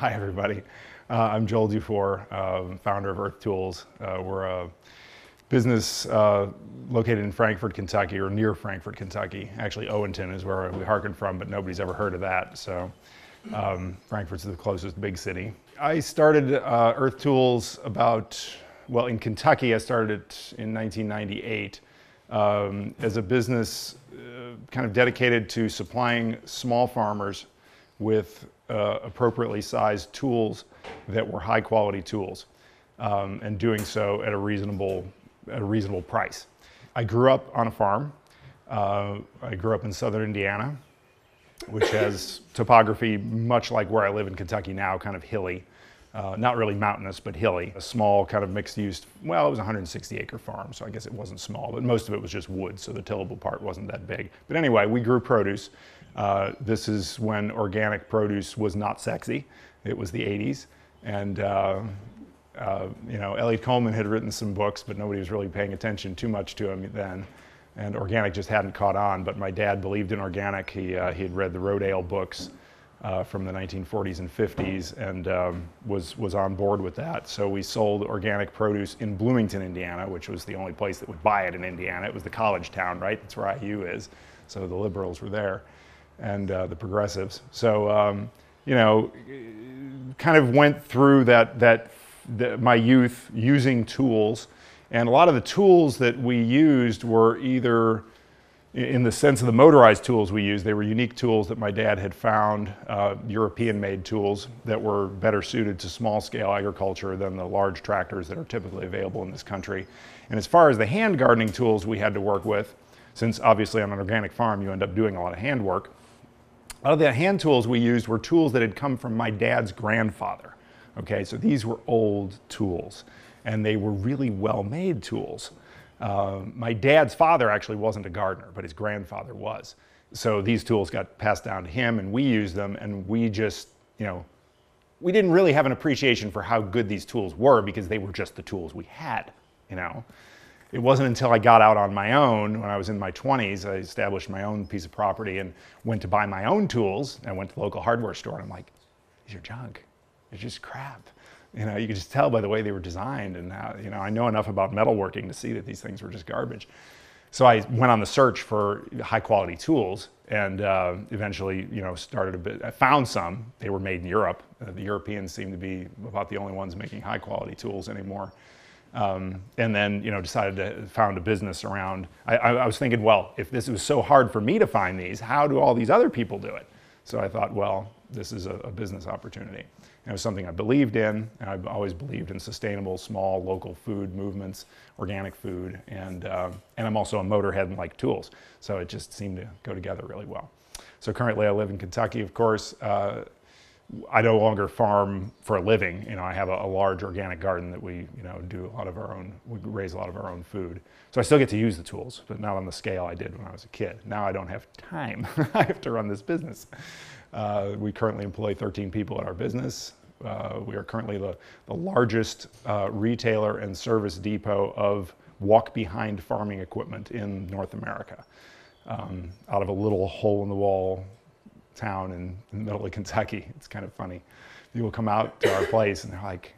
Hi, everybody. I'm Joel DuFour, founder of Earth Tools. We're a business located in Frankfort, Kentucky, or near Frankfort, Kentucky. Actually, Owenton is where we hearken from, but nobody's ever heard of that. So Frankfort's the closest big city. I started Earth Tools in Kentucky. I started it in 1998 as a business kind of dedicated to supplying small farmers with appropriately sized tools that were high quality tools, and doing so at a reasonable price. I grew up on a farm. I grew up in southern Indiana, which has topography much like where I live in Kentucky now, kind of hilly. Not really mountainous, but hilly. A small kind of mixed use, well, it was a 160-acre farm, so I guess it wasn't small, but most of it was just wood, so the tillable part wasn't that big. But anyway, we grew produce. This is when organic produce was not sexy. It was the 80s, and Elliot Coleman had written some books, but nobody was really paying attention too much to him then, and organic just hadn't caught on. But my dad believed in organic. He had read the Rodale books from the 1940s and 50s, and was on board with that. So we sold organic produce in Bloomington, Indiana, which was the only place that would buy it in Indiana. It was the college town, right? That's where IU is. So the liberals were there, and the progressives. So kind of went through my youth using tools, and a lot of the tools that we used were either, in the sense of the motorized tools we used, they were unique tools that my dad had found, European-made tools that were better suited to small-scale agriculture than the large tractors that are typically available in this country. And as far as the hand gardening tools we had to work with, since obviously on an organic farm you end up doing a lot of hand work, a lot of the hand tools we used were tools that had come from my dad's grandfather. Okay, so these were old tools, and they were really well-made tools. My dad's father actually wasn't a gardener, but his grandfather was. So these tools got passed down to him, and we used them, and we just, we didn't really have an appreciation for how good these tools were because they were just the tools we had, It wasn't until I got out on my own, when I was in my 20s, I established my own piece of property and went to buy my own tools. I went to the local hardware store, and I'm like, these are junk. They're just crap. You could just tell by the way they were designed, and how, I know enough about metalworking to see that these things were just garbage. So I went on the search for high quality tools, and eventually, started a bit. I found some. They were made in Europe. The Europeans seem to be about the only ones making high quality tools anymore. And then, decided to found a business around. I was thinking, well, if this was so hard for me to find these, how do all these other people do it? So I thought, well, this is a business opportunity. And it was something I believed in, and I've always believed in sustainable, small, local food movements, organic food, and I'm also a motorhead and like tools, so it just seemed to go together really well. So currently I live in Kentucky, of course. I no longer farm for a living. I have a large organic garden that we, do a lot of our own, we raise a lot of our own food. So I still get to use the tools, but not on the scale I did when I was a kid. Now I don't have time. I have to run this business. We currently employ 13 people at our business. We are currently the largest retailer and service depot of walk-behind farming equipment in North America, out of a little hole-in-the-wall town in the middle of Kentucky. It's kind of funny. People come out to our place and they're like,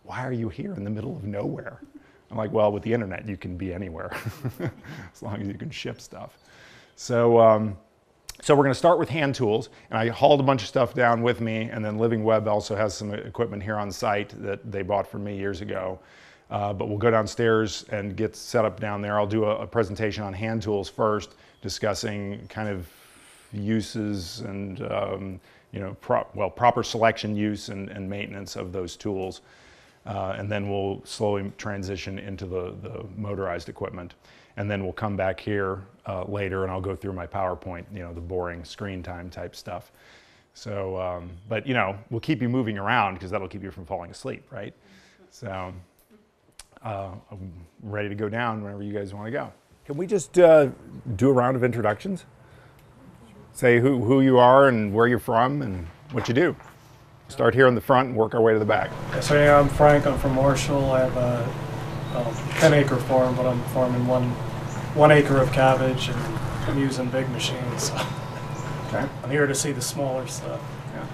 why are you here in the middle of nowhere? I'm like, well, with the internet, you can be anywhere as long as you can ship stuff. So we're going to start with hand tools, and I hauled a bunch of stuff down with me, and then Living Web also has some equipment here on site that they bought from me years ago. But we'll go downstairs and get set up down there. I'll do a presentation on hand tools first, discussing kind of uses and proper selection, use, and maintenance of those tools. And then we'll slowly transition into the motorized equipment. And then we'll come back here later, and I'll go through my PowerPoint, the boring screen time type stuff. So, but we'll keep you moving around because that'll keep you from falling asleep, right? So I'm ready to go down whenever you guys want to go. Can we just do a round of introductions? Say who you are and where you're from and what you do. Start here in the front and work our way to the back. So yeah, I'm Frank. I'm from Marshall. I have a 10-acre farm, but I'm farming one acre of cabbage, and I'm using big machines. So. Okay. I'm here to see the smaller stuff. Yeah.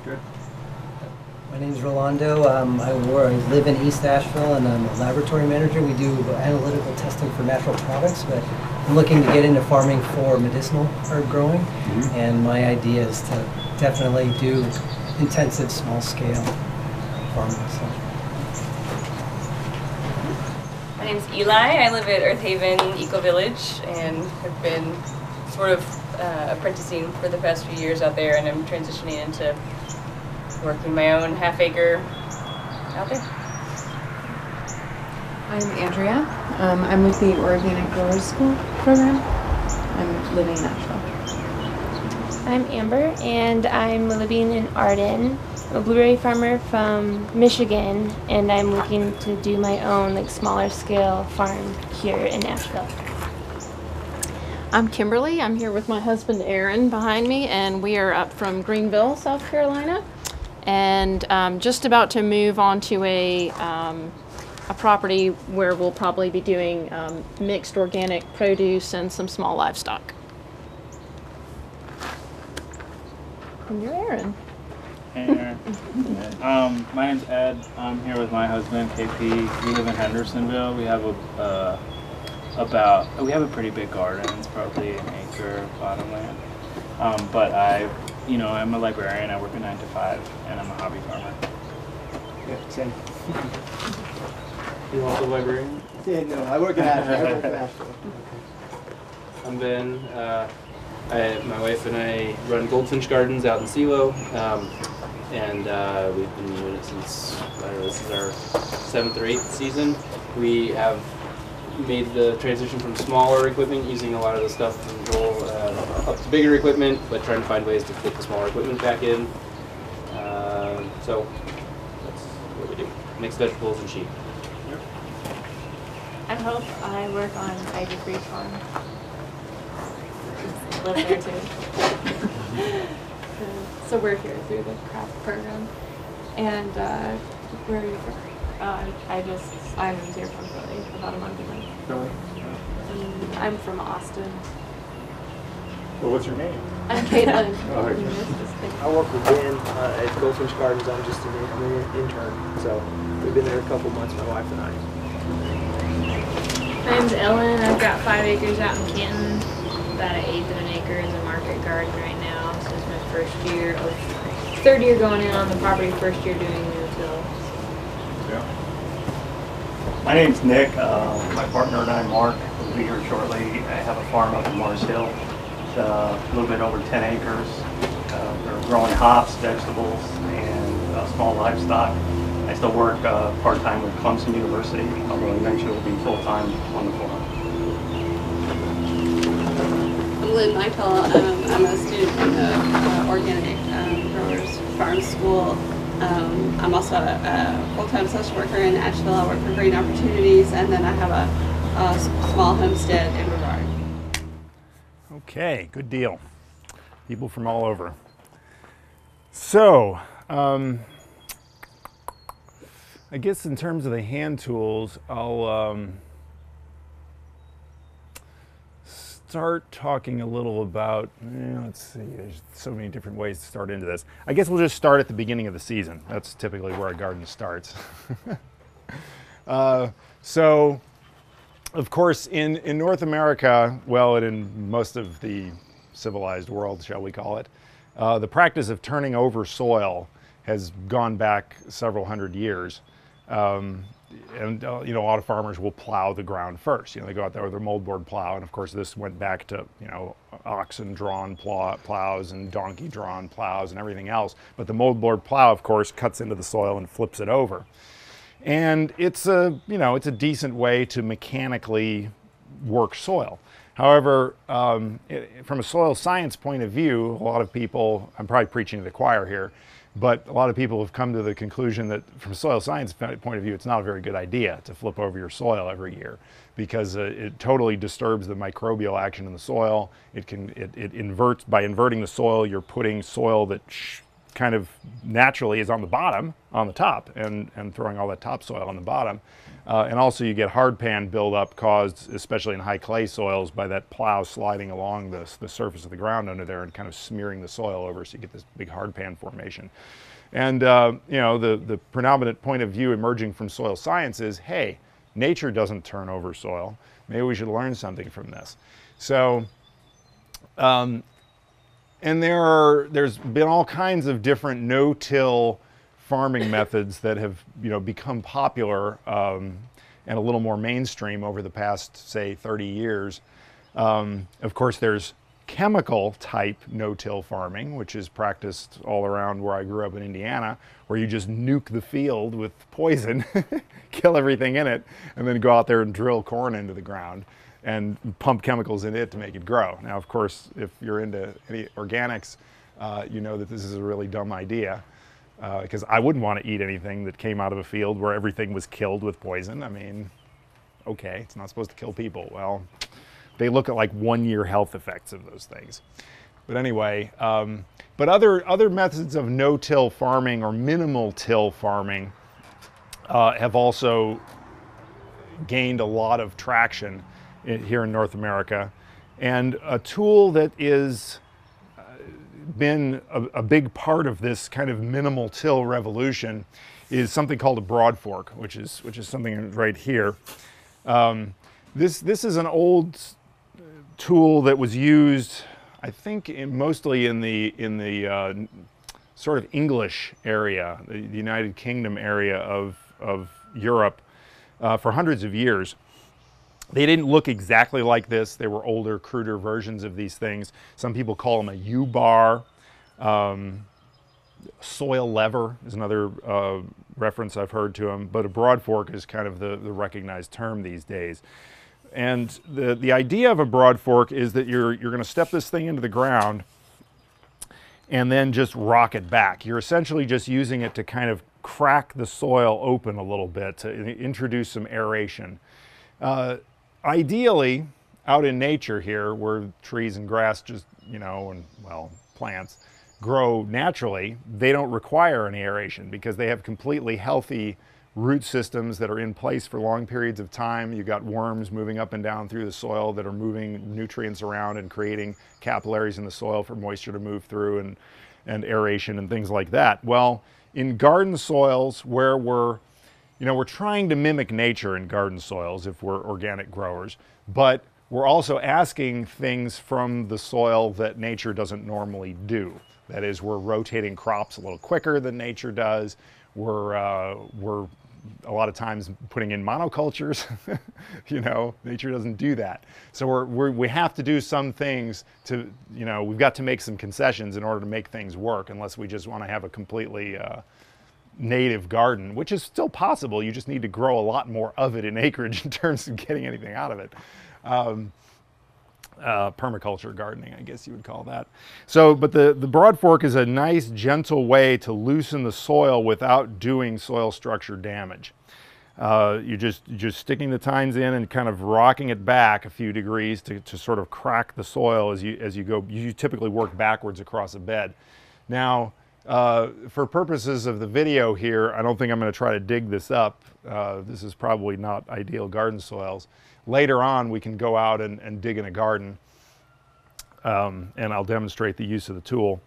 Good. My name is Rolando. I live in East Asheville, and I'm a laboratory manager. We do analytical testing for natural products, but I'm looking to get into farming for medicinal herb growing, and my idea is to definitely do intensive, small-scale farming. So. My name's Eli. I live at Earth Haven Eco Village and have been sort of apprenticing for the past few years out there, and I'm transitioning into working my own half-acre out there. I'm Andrea. I'm with the Organic Growers School program. I'm living in Nashville. I'm Amber, and I'm living in Arden. I'm a blueberry farmer from Michigan, and I'm looking to do my own smaller scale farm here in Nashville. I'm Kimberly. I'm here with my husband Aaron behind me, and we are up from Greenville, South Carolina, and just about to move on to a property where we'll probably be doing mixed organic produce and some small livestock. And you're Aaron. Hey Aaron. My name's Ed. I'm here with my husband KP. We live in Hendersonville. We have we have a pretty big garden. It's probably an acre of bottomland. But I'm a librarian. I work a 9 to 5, and I'm a hobby farmer. Yeah, same. You also a librarian? Yeah, no, I work in Asheville. I'm Ben. My wife and I run Goldfinch Gardens out in Silo, and we've been doing it since this is our 7th or 8th season. We have made the transition from smaller equipment, using a lot of the stuff from Joel, up to bigger equipment, but trying to find ways to fit the smaller equipment back in. So that's what we do. Mix vegetables and sheep. I hope I work on Ivy Creek Farm. Live there too. So we're here through the craft program. And where are you from? I moved here from Philly about a month ago. Really? I'm from Austin. Well, what's your name? I'm Caitlin. I work with Ben at Goldfinch Gardens. I'm just an intern, so we've been there a couple months, my wife and I. My name's Ellen. I've got 5 acres out in Canton, about 1/8 of an acre in the market garden right now. So it's my third year going in on the property, first year doing no-till. Yeah. My name's Nick. My partner and I, Mark, will be here shortly. I have a farm up in Mars Hill. It's a little bit over 10 acres. We're growing hops, vegetables, and small livestock. I still work part-time with Clemson University, although eventually will be full-time on the farm. I'm Lynn Michael. I'm a student of Organic Growers Farm School. I'm also a full-time social worker in Asheville. I work for Green Opportunities, and then I have a small homestead in Brevard. Okay, good deal. People from all over. So, I guess in terms of the hand tools, I'll start talking a little about, let's see, there's so many different ways to start into this. I guess we'll just start at the beginning of the season. That's typically where a garden starts. So, of course, in North America, well, and in most of the civilized world, shall we call it, the practice of turning over soil has gone back several hundred years. A lot of farmers will plow the ground first. They go out there with their moldboard plow, and of course this went back to, oxen-drawn plows and donkey-drawn plows and everything else. But the moldboard plow, of course, cuts into the soil and flips it over. And it's a decent way to mechanically work soil. However, from a soil science point of view, a lot of people, I'm probably preaching to the choir here, but a lot of people have come to the conclusion that from a soil science point of view, it's not a very good idea to flip over your soil every year, because it totally disturbs the microbial action in the soil. It inverts, by inverting the soil, you're putting soil that kind of naturally is on the bottom, on the top, and throwing all that topsoil on the bottom. And also you get hardpan buildup caused, especially in high clay soils, by that plow sliding along the surface of the ground under there and kind of smearing the soil over, so you get this big hardpan formation. And you know, the predominant point of view emerging from soil science is, hey, nature doesn't turn over soil. Maybe we should learn something from this. So, and there's been all kinds of different no-till farming methods that have, you know, become popular and a little more mainstream over the past, say, 30 years. Of course, there's chemical type no-till farming, which is practiced all around where I grew up in Indiana, where you just nuke the field with poison, kill everything in it, and then go out there and drill corn into the ground and pump chemicals in it to make it grow. Now, of course, if you're into any organics, you know that this is a really dumb idea, because I wouldn't want to eat anything that came out of a field where everything was killed with poison. I mean, okay, it's not supposed to kill people. Well, they look at like 1-year health effects of those things. But anyway, but other methods of no-till farming or minimal till farming have also gained a lot of traction here in North America. And a tool that is been a big part of this kind of minimal till revolution is something called a broad fork, which is something right here. This is an old tool that was used, I think, mostly in the sort of English area, the United Kingdom area of Europe, for hundreds of years. They didn't look exactly like this. They were older, cruder versions of these things. Some people call them a U-bar. Soil lever is another reference I've heard to them, but a broad fork is kind of the recognized term these days. And the idea of a broad fork is that you're going to step this thing into the ground and then just rock it back. You're essentially just using it to kind of crack the soil open a little bit, to introduce some aeration. Ideally, out in nature here, where trees and grass just, you know, and, well, plants grow naturally, they don't require any aeration because they have completely healthy root systems that are in place for long periods of time. You've got worms moving up and down through the soil that are moving nutrients around and creating capillaries in the soil for moisture to move through and aeration and things like that. Well, in garden soils where we're trying to mimic nature in garden soils if we're organic growers, but we're also asking things from the soil that nature doesn't normally do. That is, we're rotating crops a little quicker than nature does. We're a lot of times putting in monocultures. You know, nature doesn't do that. So we have to do some things to, you know, we've got to make some concessions in order to make things work, unless we just want to have a completely native garden, which is still possible. You just need to grow a lot more of it in acreage in terms of getting anything out of it. Permaculture gardening, I guess you would call that. So, but the broad fork is a nice, gentle way to loosen the soil without doing soil structure damage. You're just sticking the tines in and kind of rocking it back a few degrees to sort of crack the soil as you go. You typically work backwards across a bed. Now, for purposes of the video here, I don't think I'm going to try to dig this up. This is probably not ideal garden soils. Later on, we can go out and dig in a garden, and I'll demonstrate the use of the tool.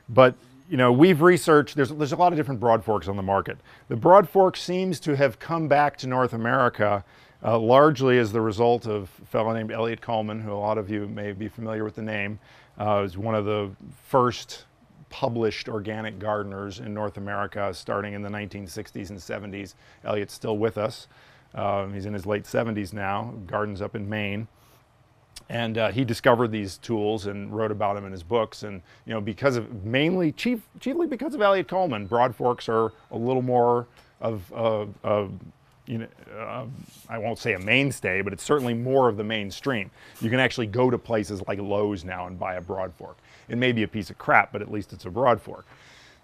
But, you know, we've researched, there's a lot of different broad forks on the market. The broad fork seems to have come back to North America largely as the result of a fellow named Elliot Coleman, who a lot of you may be familiar with the name. Was one of the first published organic gardeners in North America starting in the 1960s and 70s. Elliot's still with us. He's in his late 70s now, gardens up in Maine. And he discovered these tools and wrote about them in his books. And, you know, because of chiefly because of Elliot Coleman, broad forks are a little more of you know, I won't say a mainstay, but it's certainly more of the mainstream. You can actually go to places like Lowe's now and buy a broad fork. It may be a piece of crap, but at least it's a broad fork.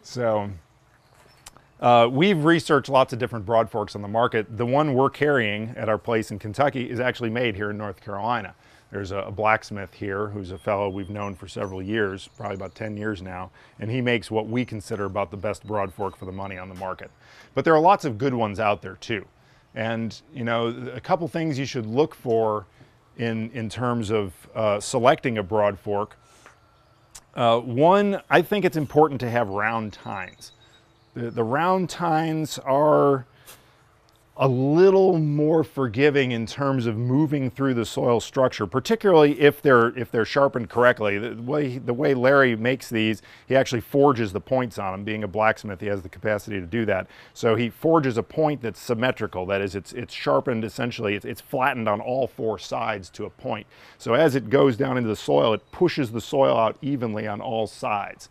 So we've researched lots of different broad forks on the market. The one we're carrying at our place in Kentucky is actually made here in North Carolina. There's a blacksmith here who's a fellow we've known for several years, probably about 10 years now, and he makes what we consider about the best broad fork for the money on the market. But there are lots of good ones out there too. And, you know, a couple things you should look for in terms of selecting a broad fork. One, I think it's important to have round tines. The round tines are a little more forgiving in terms of moving through the soil structure, particularly if they're sharpened correctly. The way Larry makes these, he actually forges the points on them. Being a blacksmith, he has the capacity to do that. So he forges a point that's symmetrical. That is, it's sharpened essentially. It's flattened on all four sides to a point. So as it goes down into the soil, it pushes the soil out evenly on all sides.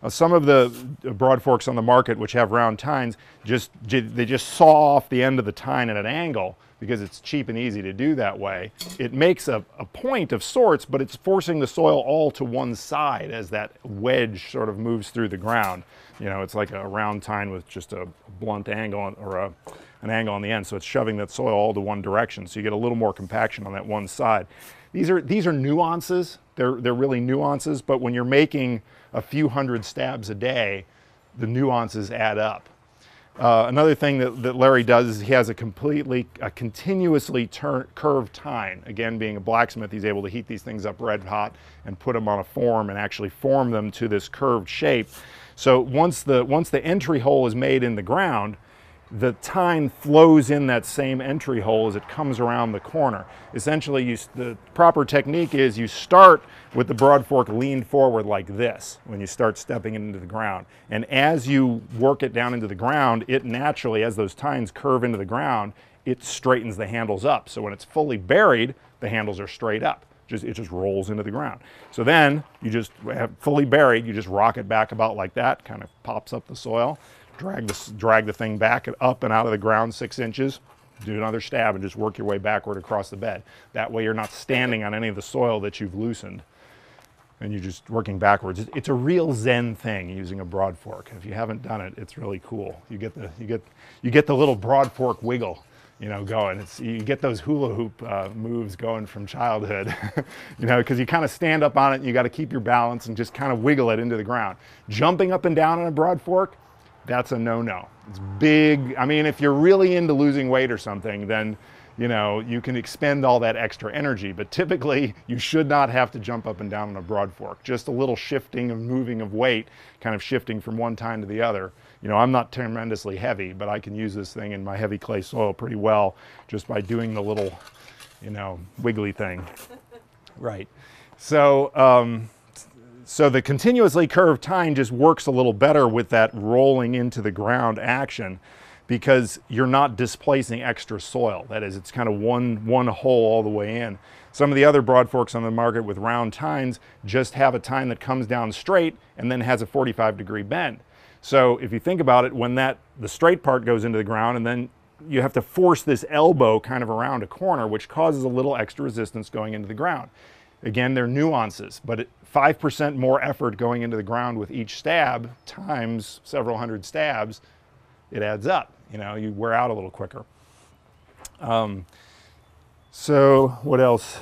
Some of the broad forks on the market, which have round tines, they just saw off the end of the tine at an angle because it's cheap and easy to do that way. It makes a point of sorts, but it's forcing the soil all to one side as that wedge sort of moves through the ground. You know, it's like a round tine with just a blunt angle or an angle on the end, so it's shoving that soil all to one direction, so you get a little more compaction on that one side. These are nuances. They're really nuances, but when you're making a few hundred stabs a day, the nuances add up. Another thing that Larry does is he has a continuously curved tine. Again, being a blacksmith, he's able to heat these things up red hot and put them on a form and actually form them to this curved shape. So once the entry hole is made in the ground, the tine flows in that same entry hole as it comes around the corner. Essentially, the proper technique is you start with the broad fork leaned forward like this when you start stepping it into the ground. And as you work it down into the ground, it naturally, as those tines curve into the ground, it straightens the handles up. So when it's fully buried, the handles are straight up. It just rolls into the ground. So then you just have fully buried, you just rock it back about like that, kind of pops up the soil. Drag the thing back up and out of the ground 6 inches, do another stab and just work your way backward across the bed. That way you're not standing on any of the soil that you've loosened and you're just working backwards. It's a real Zen thing using a broad fork. If you haven't done it, it's really cool. You get the little broad fork wiggle, you know, going. You get those hula hoop moves going from childhood, you know, because you kind of stand up on it and you got to keep your balance and just kind of wiggle it into the ground. Jumping up and down on a broad fork, that's a no-no. It's big. I mean, if you're really into losing weight or something, then, you know, you can expend all that extra energy, but typically you should not have to jump up and down on a broad fork. Just a little shifting and moving of weight, kind of shifting from one tine to the other. You know, I'm not tremendously heavy, but I can use this thing in my heavy clay soil pretty well just by doing the little, you know, wiggly thing. Right. So the continuously curved tine just works a little better with that rolling into the ground action because you're not displacing extra soil. That is, it's kind of one hole all the way in. Some of the other broad forks on the market with round tines just have a tine that comes down straight and then has a 45-degree bend. So if you think about it, when the straight part goes into the ground and then you have to force this elbow kind of around a corner, which causes a little extra resistance going into the ground. Again, they're nuances, but 5% more effort going into the ground with each stab times several hundred stabs, it adds up. You know, you wear out a little quicker. So what else?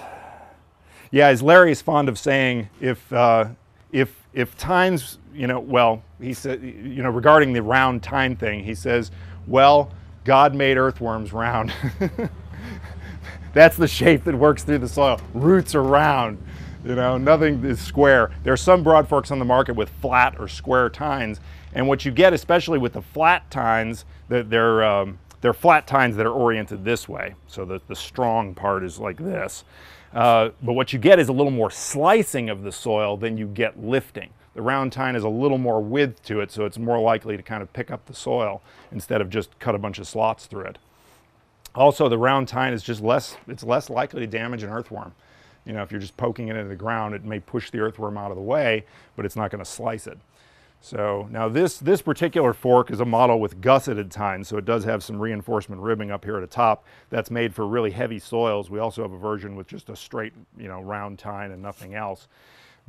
Yeah, as Larry is fond of saying, if tines, you know, well, he said, you know, regarding the round tine thing, he says, well, God made earthworms round. That's the shape that works through the soil. Roots are round, you know, nothing is square. There are some broad forks on the market with flat or square tines, and what you get, especially with the flat tines, they're flat tines that are oriented this way, so that the strong part is like this. But what you get is a little more slicing of the soil than you get lifting. The round tine has a little more width to it, so it's more likely to kind of pick up the soil instead of just cut a bunch of slots through it. Also, the round tine is just less likely to damage an earthworm. You know, if you're just poking it into the ground, it may push the earthworm out of the way, but it's not going to slice it. So now this particular fork is a model with gusseted tines, so it does have some reinforcement ribbing up here at the top. That's made for really heavy soils. We also have a version with just a straight, you know, round tine and nothing else.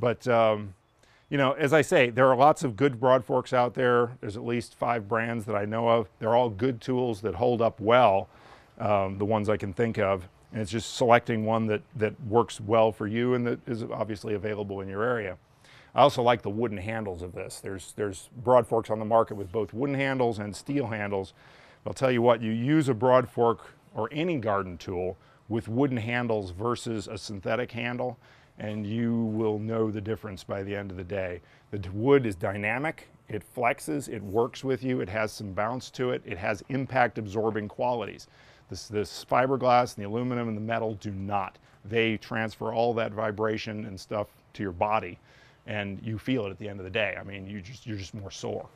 But you know, as I say, there are lots of good broad forks out there. There's at least 5 brands that I know of. They're all good tools that hold up well, the ones I can think of. And it's just selecting one that works well for you and that is obviously available in your area. I also like the wooden handles of this. There's broad forks on the market with both wooden handles and steel handles. I'll tell you what, you use a broad fork or any garden tool with wooden handles versus a synthetic handle, and you will know the difference by the end of the day. The wood is dynamic It flexes, it works with you, it has some bounce to it, it has impact absorbing qualities. This fiberglass and the aluminum and the metal do not. They transfer all that vibration and stuff to your body, and you feel it at the end of the day. I mean, you're just more sore.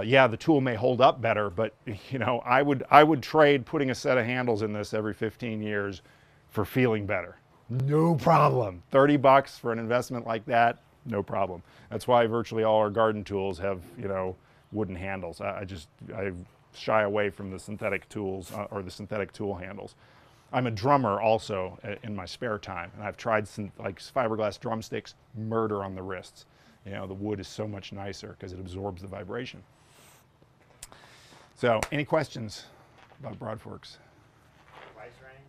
Yeah, the tool may hold up better, but you know, I would trade putting a set of handles in this every 15 years for feeling better. No problem. 30 bucks for an investment like that, no problem. That's why virtually all our garden tools have, you know, wooden handles. I shy away from the synthetic tools or the synthetic tool handles. I'm a drummer also in my spare time, and I've tried some like fiberglass drumsticks, murder on the wrists. You know, the wood is so much nicer because it absorbs the vibration. So, any questions about broad forks? Price range?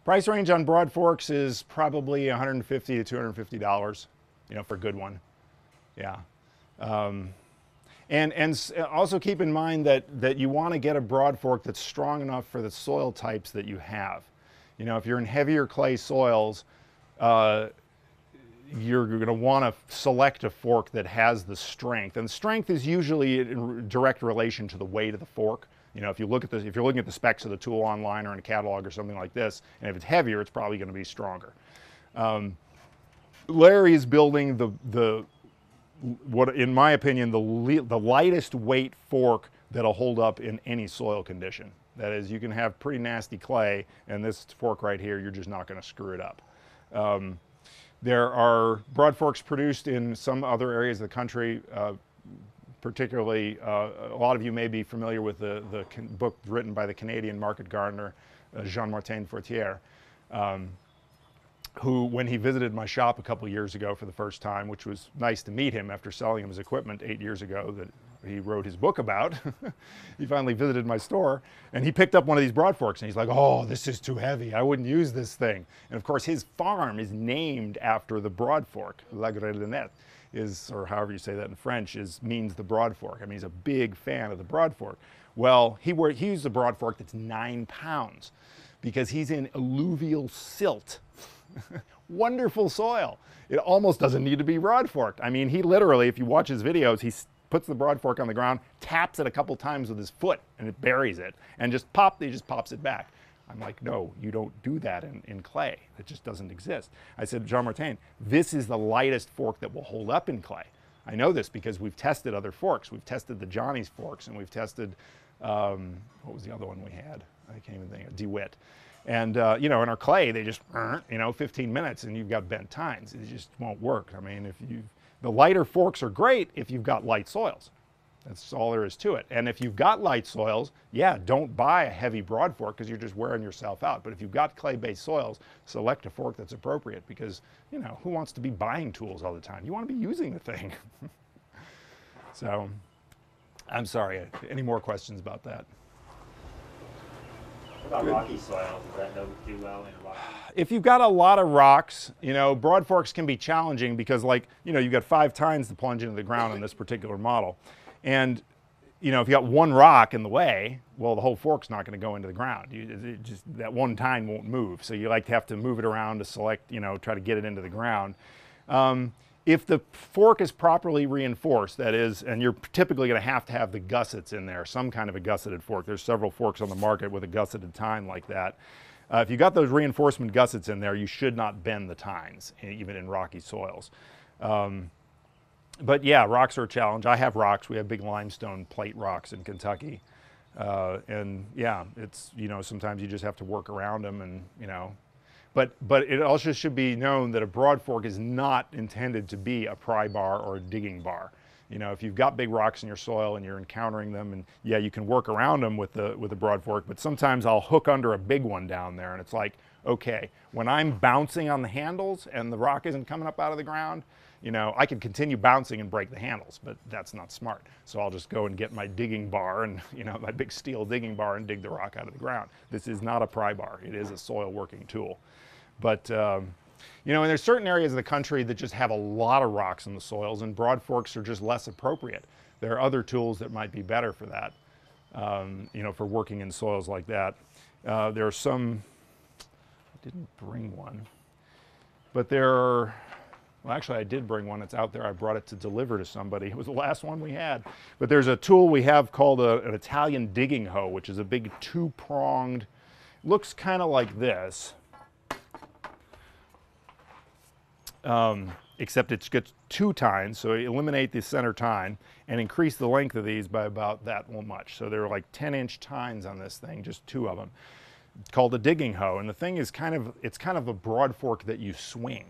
Price range on broad forks is probably $150 to $250, you know, for a good one. Yeah. And also keep in mind that you want to get a broad fork that's strong enough for the soil types that you have. You know, if you're in heavier clay soils, you're going to want to select a fork that has the strength, and strength is usually in direct relation to the weight of the fork. You know, if you're looking at the specs of the tool online or in a catalog or something like this, and if it's heavier, it's probably going to be stronger. Larry is building what, in my opinion, the lightest weight fork that'll hold up in any soil condition. That is, you can have pretty nasty clay, and this fork right here, you're just not going to screw it up. There are broad forks produced in some other areas of the country, particularly, a lot of you may be familiar with the book written by the Canadian market gardener, Jean-Martin Fortier, who, when he visited my shop a couple years ago for the first time, which was nice to meet him after selling him his equipment 8 years ago that he wrote his book about. He finally visited my store, and he picked up one of these broad forks, and he's like, oh, this is too heavy. I wouldn't use this thing. And of course, his farm is named after the broad fork. La Grelinette is, or however you say that in French, means the broad fork. I mean, he's a big fan of the broad fork. Well, he used a broad fork that's 9 pounds because he's in alluvial silt. Wonderful soil. It almost doesn't need to be broad forked. I mean, he literally, if you watch his videos, he puts the broad fork on the ground, taps it a couple times with his foot, and it buries it, and he just pops it back. I'm like, no, you don't do that in clay. It just doesn't exist. I said, Jean-Martin, this is the lightest fork that will hold up in clay. I know this because we've tested other forks. We've tested the Johnny's forks, and we've tested, what was the other one we had? I can't even think of, DeWitt. And, you know, in our clay, they just, you know, 15 minutes, and you've got bent tines. It just won't work. I mean, the lighter forks are great if you've got light soils. That's all there is to it. And if you've got light soils, yeah, don't buy a heavy broad fork because you're just wearing yourself out. But if you've got clay-based soils, select a fork that's appropriate because, you know, who wants to be buying tools all the time? You want to be using the thing. So, I'm sorry. Any more questions about that? What about rocky soils? Does that do well in rocky? If you've got a lot of rocks, you know, broad forks can be challenging because, like, you know, you've got 5 tines to plunge into the ground in this particular model. And, you know, if you got one rock in the way, well, the whole fork's not going to go into the ground. That one tine won't move. So you like to have to move it around to select, you know, try to get it into the ground. If the fork is properly reinforced, that is, and you're typically going to have the gussets in there, some kind of a gusseted fork. There's several forks on the market with a gusseted tine like that. If you got those reinforcement gussets in there, you should not bend the tines, even in rocky soils. But yeah, rocks are a challenge. I have rocks. We have big limestone plate rocks in Kentucky. And yeah, it's, you know, sometimes you just have to work around them and, you know. But it also should be known that a broad fork is not intended to be a pry bar or a digging bar. You know, if you've got big rocks in your soil and you're encountering them, and yeah, you can work around them with the broad fork, but sometimes I'll hook under a big one down there, and it's like, okay, when I'm bouncing on the handles and the rock isn't coming up out of the ground, you know, I could continue bouncing and break the handles, but that's not smart. So I'll just go and get my digging bar and, you know, my big steel digging bar and dig the rock out of the ground. This is not a pry bar. It is a soil working tool. But, you know, and there's certain areas of the country that just have a lot of rocks in the soils, and broad forks are just less appropriate. There are other tools that might be better for that, you know, for working in soils like that. There are some, I didn't bring one, but there are Well, actually, I did bring one. It's out there. I brought it to deliver to somebody. It was the last one we had. But there's a tool we have called an Italian digging hoe, which is a big two-pronged, looks kind of like this. Except it gets 2 tines, so eliminate the center tine and increase the length of these by about that much. So there are like 10-inch tines on this thing, just 2 of them. It's called a digging hoe, and the thing is it's kind of a broad fork that you swing,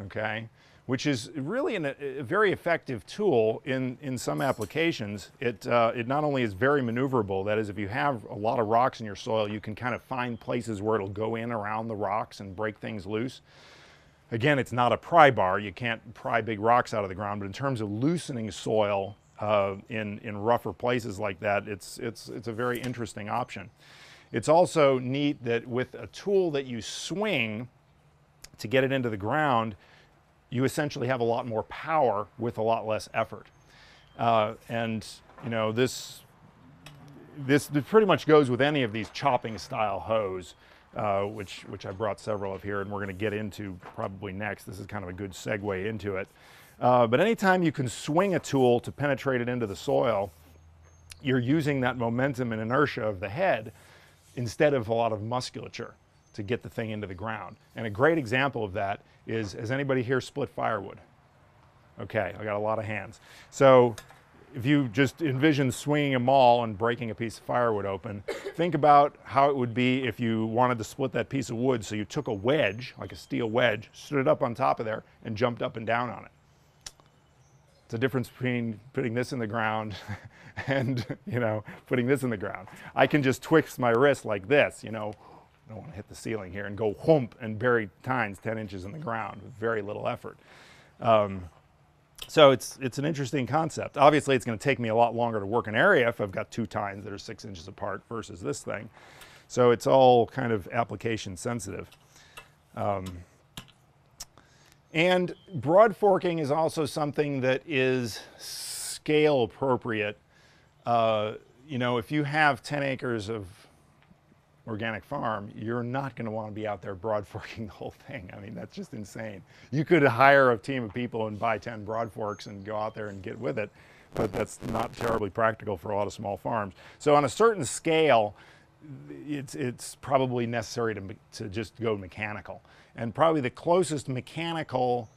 okay? Which is really a very effective tool in some applications. It not only is very maneuverable, that is, if you have a lot of rocks in your soil, you can kind of find places where it'll go in around the rocks and break things loose. Again, it's not a pry bar. You can't pry big rocks out of the ground, but in terms of loosening soil in rougher places like that, it's a very interesting option. It's also neat that with a tool that you swing to get it into the ground, you essentially have a lot more power with a lot less effort. And you know, this pretty much goes with any of these chopping style hoes. Which I brought several of here, and we're going to get into probably next. This is kind of a good segue into it. But anytime you can swing a tool to penetrate it into the soil, you're using that momentum and inertia of the head instead of a lot of musculature to get the thing into the ground. And a great example of that is, has anybody here split firewood? Okay, I got a lot of hands. So if you just envision swinging a maul and breaking a piece of firewood open, think about how it would be if you wanted to split that piece of wood. So you took a wedge, like a steel wedge, stood it up on top of there, and jumped up and down on it. It's a difference between putting this in the ground and, you know, putting this in the ground. I can just twist my wrist like this, you know, I don't want to hit the ceiling here, and go whoomp and bury tines 10 inches in the ground with very little effort. So it's an interesting concept. Obviously, it's going to take me a lot longer to work an area if I've got 2 tines that are 6 inches apart versus this thing. So it's all kind of application sensitive. And broad forking is also something that is scale appropriate. You know, if you have 10 acres of organic farm, you're not going to want to be out there broad forking the whole thing. I mean, that's just insane. You could hire a team of people and buy 10 broad forks and go out there and get with it, but that's not terribly practical for a lot of small farms. So on a certain scale, it's probably necessary to just go mechanical. And probably the closest mechanical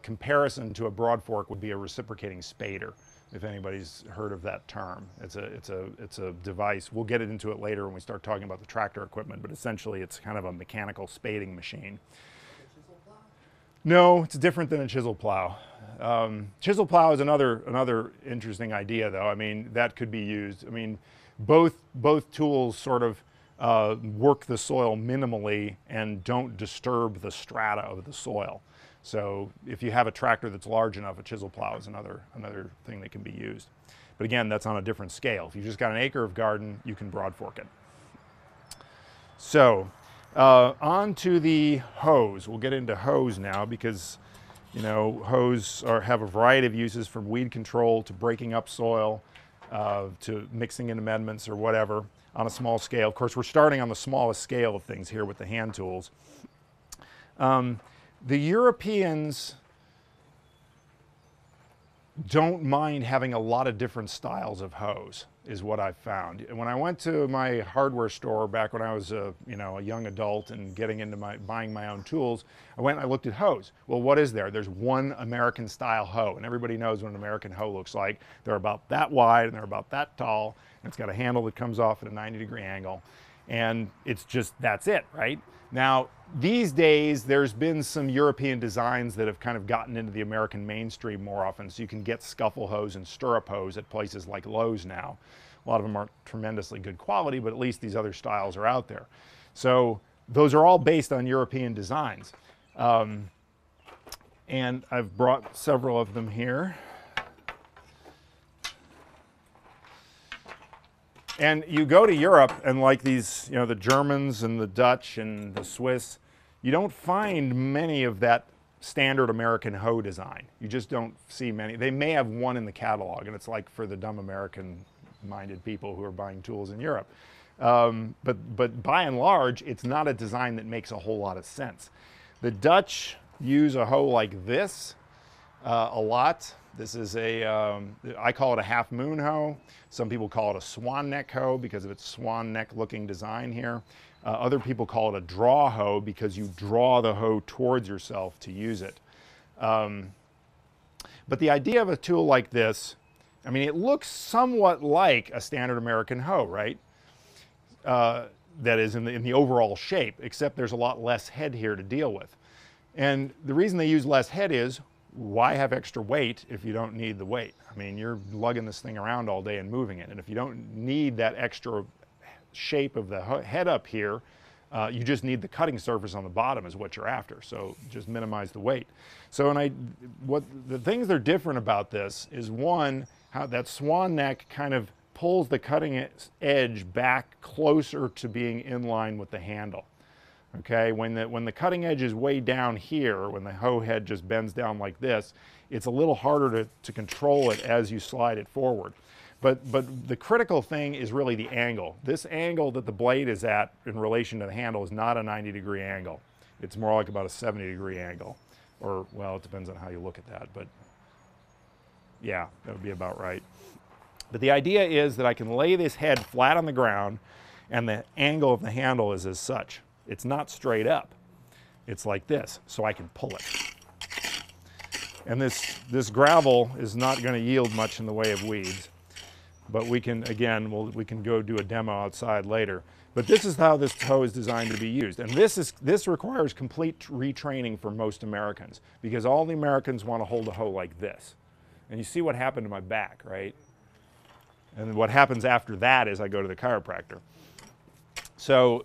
comparison to a broad fork would be a reciprocating spader, if anybody's heard of that term. It's a device. We'll get into it later when we start talking about the tractor equipment, but essentially it's kind of a mechanical spading machine. No, it's different than a chisel plow. Chisel plow is another interesting idea, though. I mean, that could be used. I mean, both tools sort of work the soil minimally and don't disturb the strata of the soil. So if you have a tractor that's large enough, a chisel plow is another thing that can be used. But again, that's on a different scale. If you've just got an acre of garden, you can broad fork it. So on to the hoes. We'll get into hoes now because, you know, hoes have a variety of uses, from weed control to breaking up soil to mixing in amendments or whatever on a small scale. Of course, we're starting on the smallest scale of things here with the hand tools. The Europeans don't mind having a lot of different styles of hose, is what I've found. When I went to my hardware store back when I was a young adult and getting into buying my own tools, I went and I looked at hose. Well, what is there? There's one American style hoe, and everybody knows what an American hoe looks like. They're about that wide and they're about that tall, and it's got a handle that comes off at a 90-degree angle. And it's just, that's it, right? Now, these days, there's been some European designs that have kind of gotten into the American mainstream more often, so you can get scuffle hose and stirrup hose at places like Lowe's now. A lot of them aren't tremendously good quality, but at least these other styles are out there. So those are all based on European designs. And I've brought several of them here. And you go to Europe, and like these, you know, the Germans and the Dutch and the Swiss, you don't find many of that standard American hoe design. You just don't see many. They may have one in the catalog, and it's like for the dumb American-minded people who are buying tools in Europe. But by and large, it's not a design that makes a whole lot of sense. The Dutch use a hoe like this a lot. This is I call it a half moon hoe. Some people call it a swan neck hoe because of its swan neck looking design here. Other people call it a draw hoe because you draw the hoe towards yourself to use it. But the idea of a tool like this, I mean, it looks somewhat like a standard American hoe, right? That is in the overall shape, except there's a lot less head here to deal with. And the reason they use less head is, why have extra weight if you don't need the weight? I mean, you're lugging this thing around all day and moving it. And if you don't need that extra shape of the head up here, you just need the cutting surface on the bottom is what you're after. So just minimize the weight. So the things that are different about this is, one, how that swan neck kind of pulls the cutting edge back closer to being in line with the handle. Okay, when the cutting edge is way down here, when the hoe head just bends down like this, it's a little harder to control it as you slide it forward. But the critical thing is really the angle. This angle that the blade is at in relation to the handle is not a 90-degree angle. It's more like about a 70-degree angle. Or, well, it depends on how you look at that, but yeah, that would be about right. But the idea is that I can lay this head flat on the ground and the angle of the handle is as such. It's not straight up. It's like this, so I can pull it. And this gravel is not going to yield much in the way of weeds. But we can, again, we can go do a demo outside later. But this is how this hoe is designed to be used. And this requires complete retraining for most Americans, because all the Americans want to hold a hoe like this. And you see what happened to my back, right? And what happens after that is I go to the chiropractor. So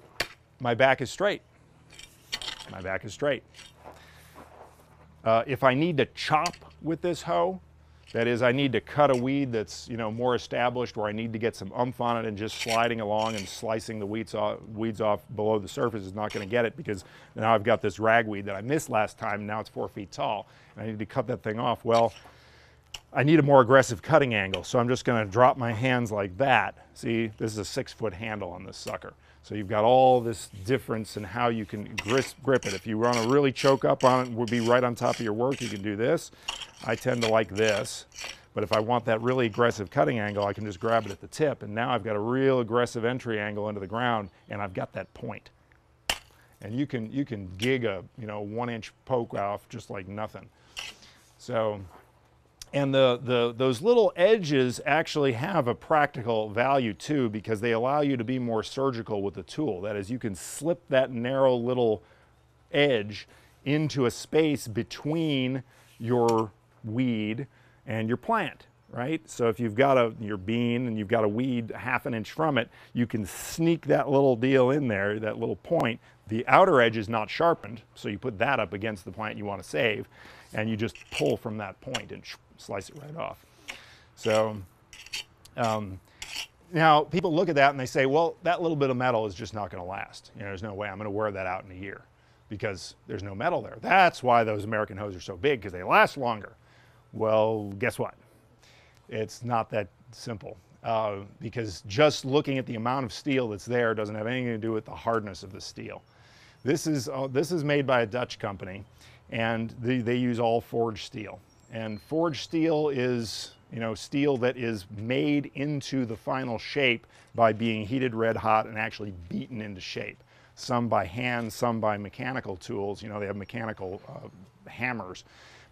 my back is straight. My back is straight. If I need to chop with this hoe, that is, I need to cut a weed that's, you know, more established, where I need to get some oomph on it, and just sliding along and slicing the weeds off below the surface is not going to get it, because now I've got this ragweed that I missed last time, and now it's 4 feet tall, and I need to cut that thing off. Well, I need a more aggressive cutting angle, so I'm just going to drop my hands like that. See, this is a 6-foot handle on this sucker. So you've got all this difference in how you can grip it. If you want to really choke up on it, would be right on top of your work, you can do this. I tend to like this, but if I want that really aggressive cutting angle, I can just grab it at the tip, and now I've got a real aggressive entry angle into the ground, and I've got that point. And you can gig a 1-inch poke off just like nothing. So, and those little edges actually have a practical value too, because they allow you to be more surgical with the tool. That is, you can slip that narrow little edge into a space between your weed and your plant, right? So if you've got your bean and you've got a weed 1/2 inch from it, you can sneak that little deal in there, that little point. The outer edge is not sharpened, so you put that up against the plant you want to save, and you just pull from that point and slice it right off. So now people look at that and they say, well, that little bit of metal is just not going to last. You know, there's no way I'm going to wear that out in a year, because there's no metal there. That's why those American hoes are so big, because they last longer. Well, guess what? It's not that simple, because just looking at the amount of steel that's there doesn't have anything to do with the hardness of the steel. This is made by a Dutch company, and they use all forged steel. And forged steel is, steel that is made into the final shape by being heated red hot and actually beaten into shape. Some by hand, some by mechanical tools. They have mechanical hammers.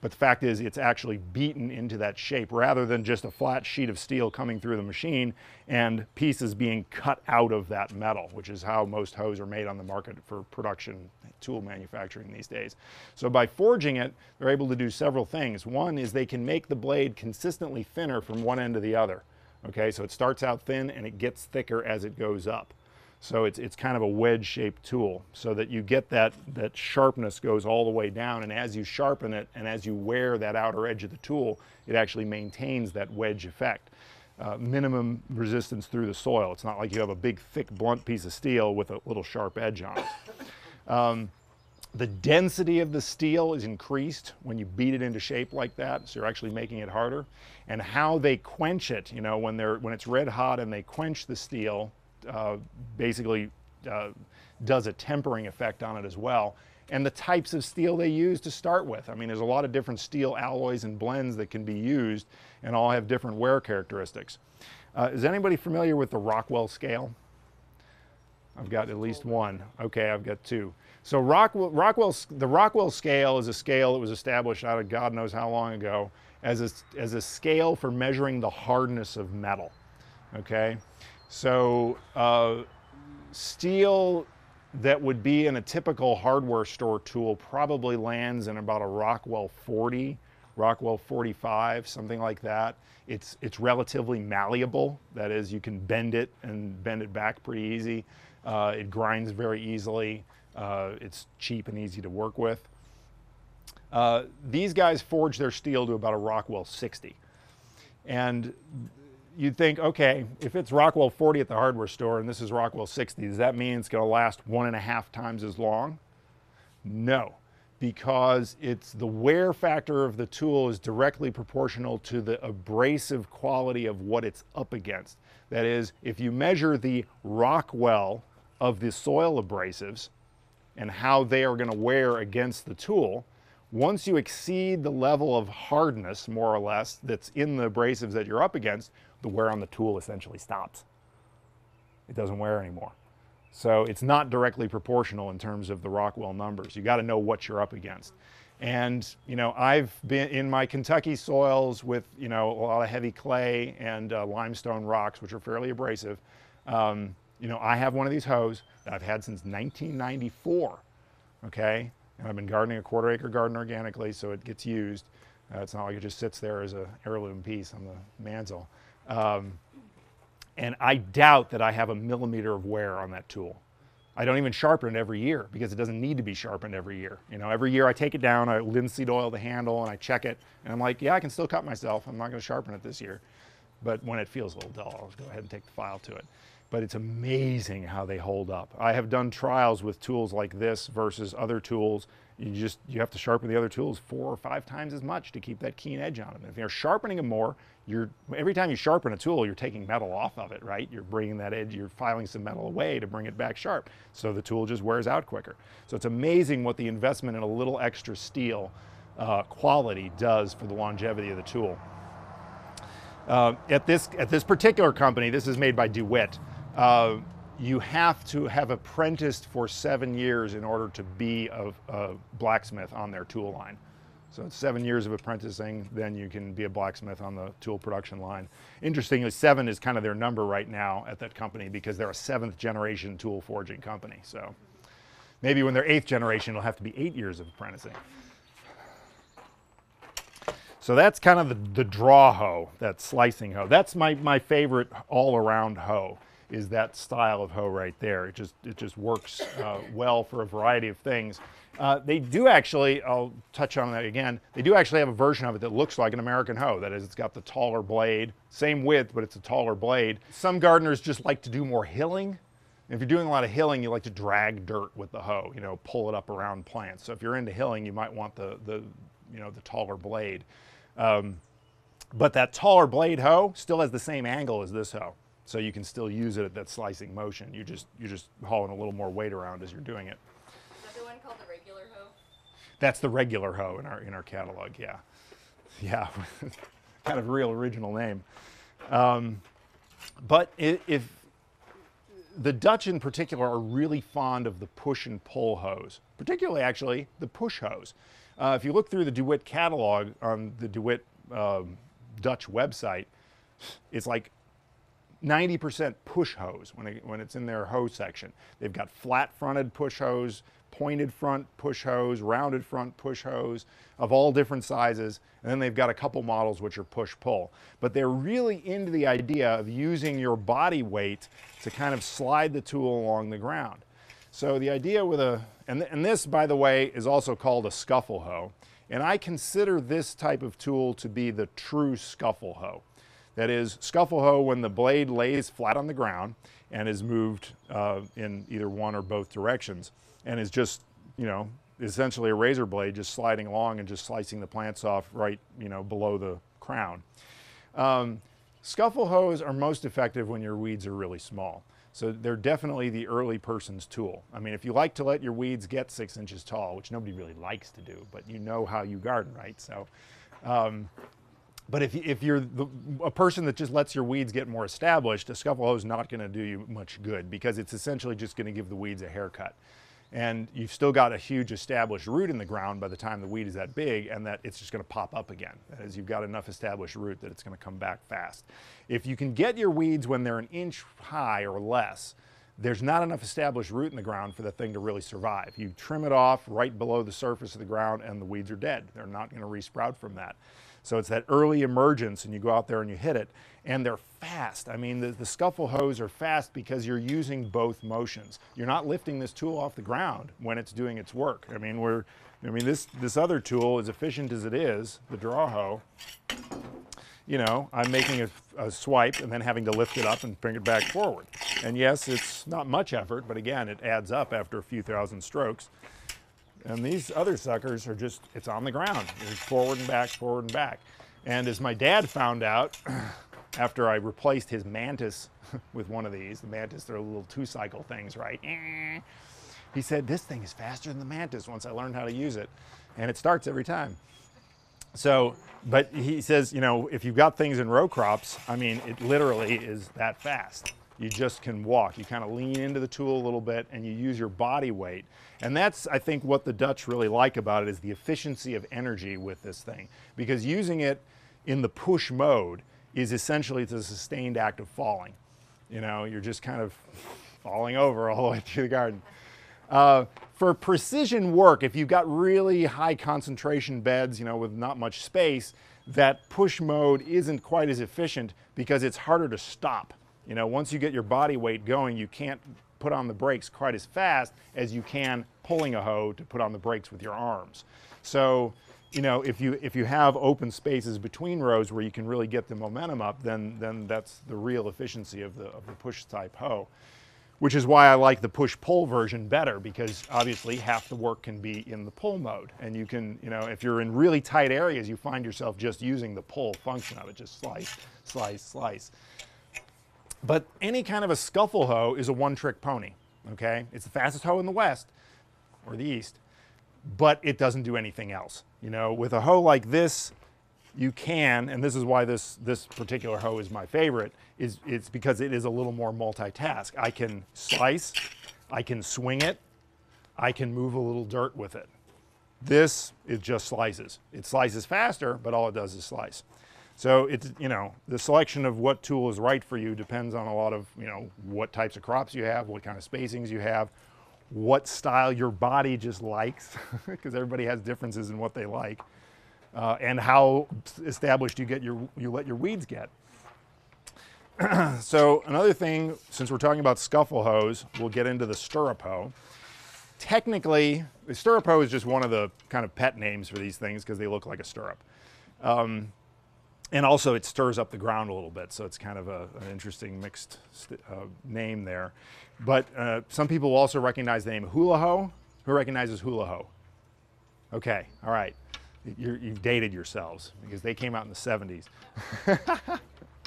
But the fact is, it's actually beaten into that shape, rather than just a flat sheet of steel coming through the machine and pieces being cut out of that metal, which is how most hoes are made on the market for production tool manufacturing these days. So by forging it, they're able to do several things. One is they can make the blade consistently thinner from one end to the other. Okay, so it starts out thin and it gets thicker as it goes up. So it's kind of a wedge-shaped tool, so that you get that sharpness goes all the way down, and as you sharpen it and as you wear that outer edge of the tool, it actually maintains that wedge effect. Minimum resistance through the soil. It's not like you have a big, thick, blunt piece of steel with a little sharp edge on it. The density of the steel is increased when you beat it into shape like that, so you're actually making it harder. And how they quench it, when it's red hot and they quench the steel, basically does a tempering effect on it as well. and the types of steel they use to start with. I mean, there's a lot of different steel alloys and blends that can be used and all have different wear characteristics. Is anybody familiar with the Rockwell scale? I've got at least one. Okay, I've got two. So the Rockwell scale is a scale that was established out of God knows how long ago as a scale for measuring the hardness of metal. Okay, so steel that would be in a typical hardware store tool probably lands in about a Rockwell 40, Rockwell 45, something like that. It's relatively malleable. That is, you can bend it and bend it back pretty easy. It grinds very easily. It's cheap and easy to work with. These guys forge their steel to about a Rockwell 60. And you'd think, okay, if it's Rockwell 40 at the hardware store and this is Rockwell 60, does that mean it's going to last 1.5 times as long? No, because it's the wear factor of the tool is directly proportional to the abrasive quality of what it's up against. That is, if you measure the Rockwell of the soil abrasives and how they are going to wear against the tool, once you exceed the level of hardness, more or less, that's in the abrasives that you're up against, the wear on the tool essentially stops. It doesn't wear anymore. So it's not directly proportional in terms of the Rockwell numbers. You got to know what you're up against. And, you know, I've been in my Kentucky soils with, you know, a lot of heavy clay and limestone rocks, which are fairly abrasive. You know, I have one of these hoes that I've had since 1994, okay? And I've been gardening a 1/4 acre garden organically, so it gets used. It's not like it just sits there as an heirloom piece on the mantle. And I doubt that I have a millimeter of wear on that tool. I don't even sharpen it every year because it doesn't need to be sharpened every year. You know, every year I take it down, I linseed oil the handle and I check it, and I'm like, yeah, I can still cut myself. I'm not going to sharpen it this year. But when it feels a little dull, I'll go ahead and take the file to it. But it's amazing how they hold up. I have done trials with tools like this versus other tools. You have to sharpen the other tools 4 or 5 times as much to keep that keen edge on them. If you're sharpening them more, every time you sharpen a tool, you're taking metal off of it, right? You're bringing that edge, you're filing some metal away to bring it back sharp. So the tool just wears out quicker. So it's amazing what the investment in a little extra steel quality does for the longevity of the tool. At this particular company, this is made by DeWitt. You have to have apprenticed for 7 years in order to be a blacksmith on their tool line. So it's 7 years of apprenticing, then you can be a blacksmith on the tool production line. Interestingly, 7 is kind of their number right now at that company because they're a 7th generation tool forging company. So maybe when they're 8th generation, it'll have to be 8 years of apprenticing. So that's kind of the draw hoe, that slicing hoe. That's my favorite all-around hoe, is that style of hoe right there. It just works well for a variety of things. They do actually, I'll touch on that again, they do actually have a version of it that looks like an American hoe. That is, it's got the taller blade, same width, but it's a taller blade. Some gardeners just like to do more hilling. If you're doing a lot of hilling, you like to drag dirt with the hoe, you know, pull it up around plants. So if you're into hilling, you might want the taller blade. But that taller blade hoe still has the same angle as this hoe. So you can still use it at that slicing motion. You're just hauling a little more weight around as you're doing it. Is that the one called the regular hoe? That's the regular hoe in our catalog, yeah. Yeah, kind of real original name. But if the Dutch in particular are really fond of the push and pull hose, particularly actually the push hose. If you look through the DeWitt catalog on the DeWitt Dutch website, it's like 90% push hose when it's in their hose section. They've got flat-fronted push hose, pointed front push hose, rounded front push hose of all different sizes, and then they've got a couple models which are push-pull. But they're really into the idea of using your body weight to kind of slide the tool along the ground. So the idea with and this, by the way, is also called a scuffle hoe, and I consider this type of tool to be the true scuffle hoe. That is, scuffle hoe when the blade lays flat on the ground and is moved in either one or both directions, and is just, you know, essentially a razor blade just sliding along and just slicing the plants off right, you know, below the crown. Scuffle hoes are most effective when your weeds are really small. So they're definitely the early person's tool. I mean, if you like to let your weeds get 6 inches tall, which nobody really likes to do, but you know how you garden, right? So, but if you're a person that just lets your weeds get more established, a scuffle hoe is not going to do you much good, because it's essentially just going to give the weeds a haircut. And you've still got a huge established root in the ground by the time the weed is that big, and that it's just going to pop up again. That is, you've got enough established root that it's going to come back fast. If you can get your weeds when they're 1 inch high or less, there's not enough established root in the ground for the thing to really survive. You trim it off right below the surface of the ground and the weeds are dead. They're not going to resprout from that. So it's that early emergence, and you go out there and you hit it, and they're fast. I mean, the scuffle hoes are fast because you're using both motions. You're not lifting this tool off the ground when it's doing its work. I mean, this other tool, as efficient as it is, the draw hoe, you know, I'm making a swipe and then having to lift it up and bring it back forward. And yes, it's not much effort, but again, it adds up after a few thousand strokes. And these other suckers are just, it's on the ground. It's forward and back, forward and back. And as my dad found out, after I replaced his Mantis with one of these, the Mantis, they're little 2-cycle things, right? He said, this thing is faster than the Mantis once I learned how to use it. And it starts every time. So, but he says, you know, if you've got things in row crops, I mean, it literally is that fast. You just can walk. You kind of lean into the tool a little bit and you use your body weight. And that's, I think, what the Dutch really like about it, is the efficiency of energy with this thing. Because using it in the push mode is essentially, it's a sustained act of falling. You know, you're just kind of falling over all the way through the garden. For precision work, if you've got really high concentration beds, you know, with not much space, that push mode isn't quite as efficient because it's harder to stop. You know, once you get your body weight going, you can't put on the brakes quite as fast as you can pulling a hoe to put on the brakes with your arms. So, you know, if you have open spaces between rows where you can really get the momentum up, then that's the real efficiency of the push type hoe. Which is why I like the push-pull version better, because obviously half the work can be in the pull mode. And you can, you know, if you're in really tight areas, you find yourself just using the pull function of it, just slice, slice, slice. But any kind of a scuffle hoe is a one-trick pony, okay? It's the fastest hoe in the West, or the East, but it doesn't do anything else. You know, with a hoe like this, you can, and this is why this particular hoe is my favorite, it's because it is a little more multitask. I can slice, I can swing it, I can move a little dirt with it. This, it just slices. It slices faster, but all it does is slice. So it's, you know, the selection of what tool is right for you depends on a lot of, you know, what types of crops you have, what kind of spacings you have, what style your body just likes, because everybody has differences in what they like. And how established you let your weeds get. So another thing, since we're talking about scuffle hoes, we'll get into the stirrup hoe. Technically, the stirrup hoe is just one of the kind of pet names for these things because they look like a stirrup. And also it stirs up the ground a little bit, so it's kind of an interesting mixed name there. But some people will also recognize the name hula hoe. Who recognizes hula hoe? Okay, all right. You've dated yourselves because they came out in the 70s.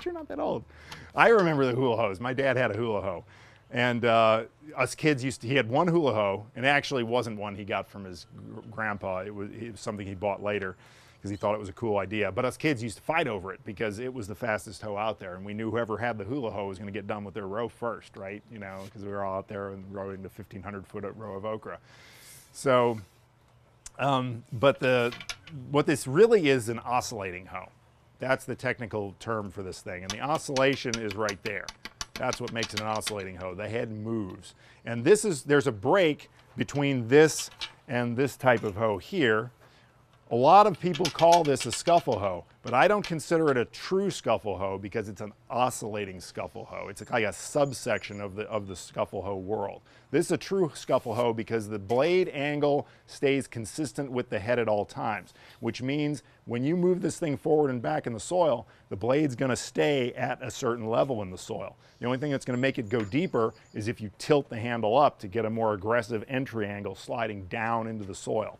You're not that old. I remember the hula hoes. My dad had a hula hoe. And us kids he had one hula hoe, and it actually wasn't one he got from his grandpa. It was something he bought later because he thought it was a cool idea. But us kids used to fight over it because it was the fastest hoe out there. And we knew whoever had the hula hoe was going to get done with their row first, right? You know, because we were all out there and rowing the 1,500-foot row of okra. So, but what this really is an oscillating hoe. That's the technical term for this thing. And the oscillation is right there. That's what makes it an oscillating hoe. The head moves. And there's a break between this and this type of hoe here. A lot of people call this a scuffle hoe, but I don't consider it a true scuffle hoe because it's an oscillating scuffle hoe. It's like a subsection of the scuffle hoe world. This is a true scuffle hoe because the blade angle stays consistent with the head at all times, which means when you move this thing forward and back in the soil, the blade's going to stay at a certain level in the soil. The only thing that's going to make it go deeper is if you tilt the handle up to get a more aggressive entry angle sliding down into the soil.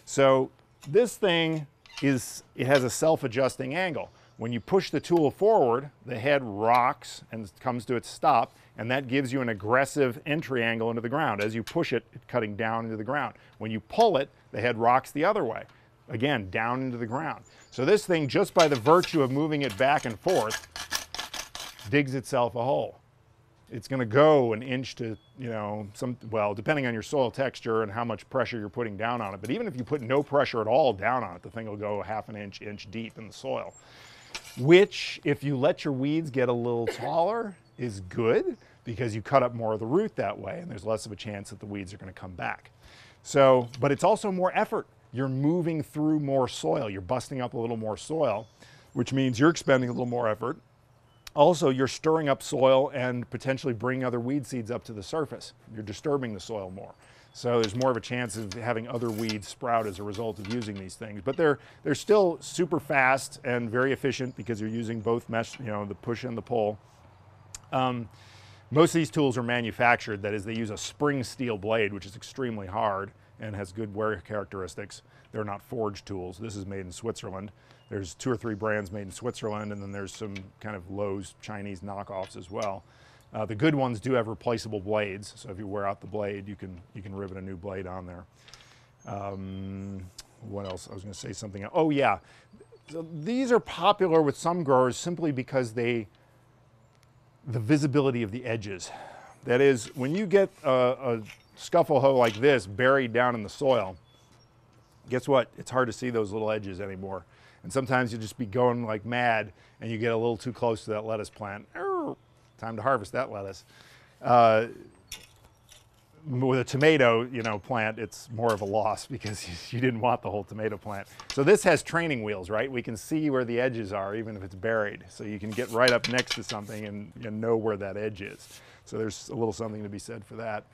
So this thing it has a self-adjusting angle. When you push the tool forward, the head rocks and comes to its stop, and that gives you an aggressive entry angle into the ground. As you push it, it's cutting down into the ground. When you pull it, the head rocks the other way, again, down into the ground. So this thing, just by the virtue of moving it back and forth, digs itself a hole. It's going to go an inch to, well, depending on your soil texture and how much pressure you're putting down on it. But even if you put no pressure at all down on it, the thing will go half an inch, inch deep in the soil. Which, if you let your weeds get a little taller, is good because you cut up more of the root that way and there's less of a chance that the weeds are going to come back. So, but it's also more effort. You're moving through more soil. You're busting up a little more soil, which means you're expending a little more effort. Also, you're stirring up soil and potentially bringing other weed seeds up to the surface. You're disturbing the soil more. So there's more of a chance of having other weeds sprout as a result of using these things. But they're still super fast and very efficient because you're using both mesh, the push and the pull. Most of these tools are manufactured. That is, they use a spring steel blade, which is extremely hard and has good wear characteristics. They're not forged tools. This is made in Switzerland. There's 2 or 3 brands made in Switzerland, and then there's some kind of Lowe's Chinese knockoffs as well. The good ones do have replaceable blades, so if you wear out the blade, you can rivet a new blade on there. What else? I was going to say something else. Oh yeah, so these are popular with some growers simply because the visibility of the edges. That is, when you get a scuffle hoe like this buried down in the soil, guess what? It's hard to see those little edges anymore. And sometimes you'll just be going like mad and you get a little too close to that lettuce plant. Time to harvest that lettuce. With a tomato, plant, it's more of a loss because you didn't want the whole tomato plant. So this has training wheels, right? We can see where the edges are, even if it's buried. So you can get right up next to something and know where that edge is. So there's a little something to be said for that.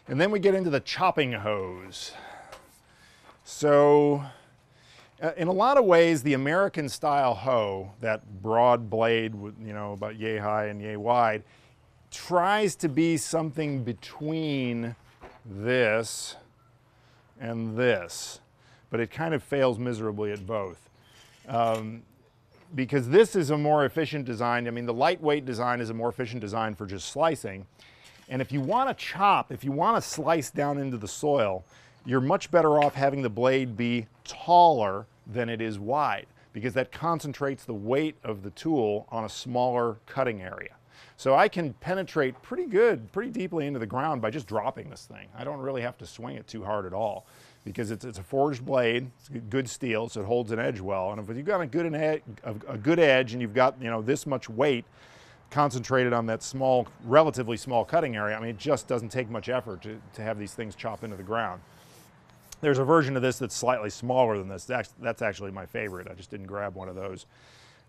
And then we get into the chopping hose. So in a lot of ways, the American style hoe, that broad blade with, about yay high and yay wide, tries to be something between this and this, but it kind of fails miserably at both. Because this is a more efficient design. I mean, the lightweight design is a more efficient design for just slicing. And if you want to chop, if you want to slice down into the soil, you're much better off having the blade be taller than it is wide, because that concentrates the weight of the tool on a smaller cutting area. So I can penetrate pretty deeply into the ground by just dropping this thing. I don't really have to swing it too hard at all, because it's a forged blade, it's good steel, so it holds an edge well. And if you've got a good edge and you've got this much weight concentrated on that relatively small cutting area, I mean, it just doesn't take much effort to have these things chop into the ground. There's a version of this that's slightly smaller than this. That's actually my favorite. I just didn't grab one of those.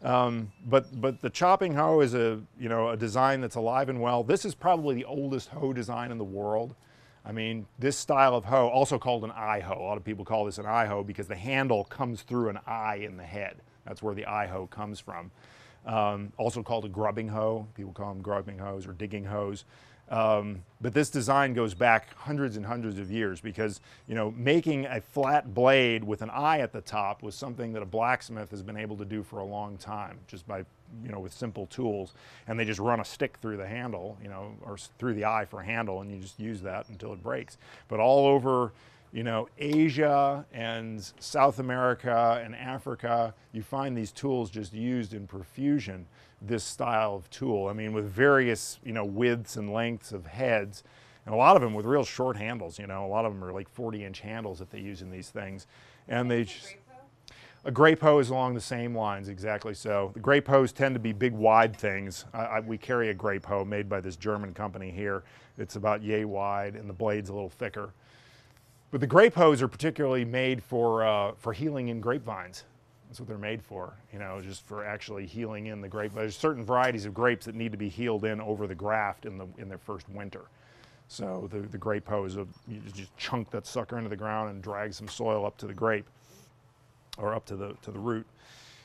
But the chopping hoe is a design that's alive and well. This is probably the oldest hoe design in the world. I mean, this style of hoe, also called an eye hoe. A lot of people call this an eye hoe because the handle comes through an eye in the head. That's where the eye hoe comes from. Also called a grubbing hoe. People call them grubbing hoes or digging hoes. But this design goes back hundreds and hundreds of years because, making a flat blade with an eye at the top was something that a blacksmith has been able to do for a long time, just by, with simple tools. And they just run a stick through the handle, or through the eye for a handle, and you just use that until it breaks. But all over, Asia and South America and Africa, you find these tools just used in profusion, this style of tool. I mean, with various, widths and lengths of heads, and a lot of them with real short handles, a lot of them are like 40-inch handles that they use in these things. And a grape hoe is along the same lines, exactly so. The grape hoes tend to be big, wide things. We carry a grape hoe made by this German company here. It's about yay wide, and the blade's a little thicker. But the grape hoes are particularly made for healing in grapevines. That's what they're made for, just for actually healing in the grape. There's certain varieties of grapes that need to be healed in over the graft in their first winter. So the grape hoes, you just chunk that sucker into the ground and drag some soil up to the grape, or up to the root.